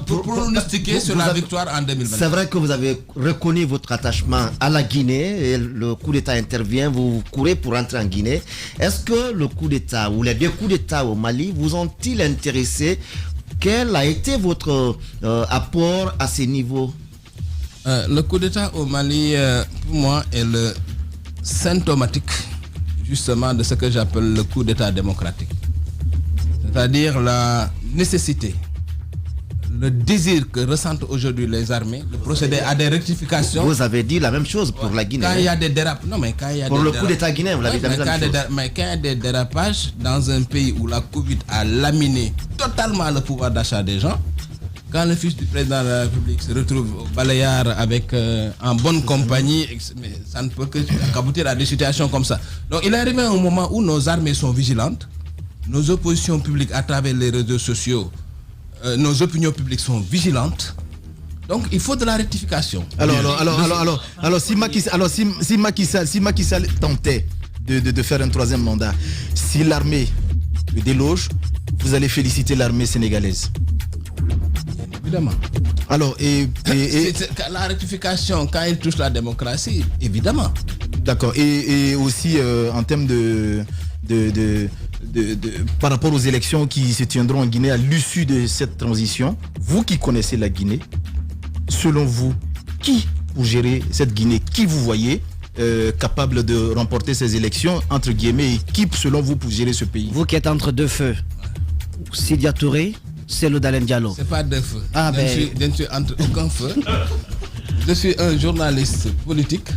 pour pronostiquer sur la victoire en 2020. C'est vrai que vous avez reconnu votre attachement à la Guinée et le coup d'État intervient, vous courez pour rentrer en Guinée. Est-ce que le coup d'État ou les 2 coups d'État au Mali vous ont-ils intéressé? Quel a été votre apport à ces niveaux? Le coup d'État au Mali, pour moi, est le symptomatique justement de ce que j'appelle le coup d'État démocratique. C'est-à-dire la nécessité, le désir que ressentent aujourd'hui les armées de procéder à des rectifications. Vous avez dit la même chose pour la Guinée. Quand il y a des dérapages. Non, mais quand il y a pour le coup d'État guinéen, vous l'avez dit la même chose. Mais quand il y a des dérapages dans un pays où la Covid a laminé totalement le pouvoir d'achat des gens, quand le fils du président de la République se retrouve au Baléares avec en bonne compagnie, mais ça ne peut qu'aboutir à des situations comme ça. Donc il est arrivé un moment où nos armées sont vigilantes, nos oppositions publiques à travers les réseaux sociaux, nos opinions publiques sont vigilantes. Donc il faut de la rectification. Alors si Macky Sall tentait de faire un 3e mandat, si l'armée le déloge, vous allez féliciter l'armée sénégalaise. Évidemment. Alors, la rectification, quand il touche la démocratie, évidemment. D'accord. Et aussi en termes par rapport aux élections qui se tiendront en Guinée à l'issue de cette transition, vous qui connaissez la Guinée, selon vous, qui pour gérer cette Guinée, qui vous voyez capable de remporter ces élections, entre guillemets, et qui selon vous pour gérer ce pays? Vous qui êtes entre 2 feux, Sidia Touré, c'est le Dalen Diallo. C'est pas 2 feux. Je ne suis entre aucun feu. Je suis un journaliste politique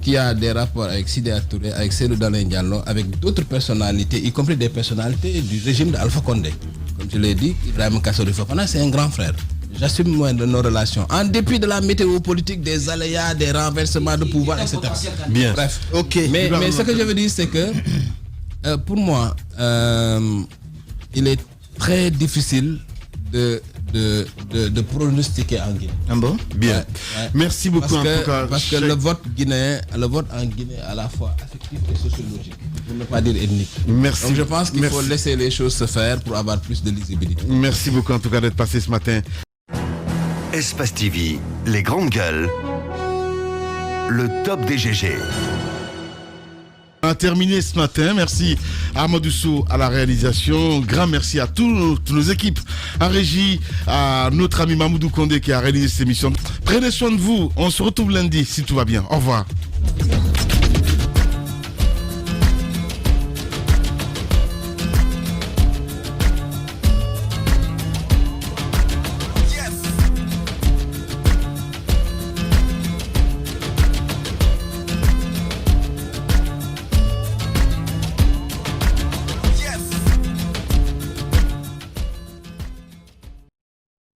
qui a des rapports avec Sidia Touré, avec Cellou Dalein Diallo, avec d'autres personnalités, y compris des personnalités du régime d'Alpha Condé. Comme je l'ai dit, Ibrahim Kassori Fofana, c'est un grand frère. J'assume moins de nos relations, en dépit de la météo politique, des aléas, des renversements de pouvoir, etc. Bien. Bref. Mais ce que je veux dire, c'est que pour moi, il est très difficile de pronostiquer en Guinée. Ah bon? Bien. Merci beaucoup en tout cas. Parce que le vote en Guinée est à la fois affectif et sociologique, pour ne pas dire ethnique. Merci. Donc je pense qu'il faut laisser les choses se faire pour avoir plus de lisibilité. Merci beaucoup en tout cas d'être passé ce matin. Espace TV, les grandes gueules, le top des GG. On a terminé ce matin. Merci à Amadou Sow à la réalisation. Grand merci à toutes nos équipes. En régie, à notre ami Mamoudou Kondé qui a réalisé cette émission. Prenez soin de vous. On se retrouve lundi si tout va bien. Au revoir.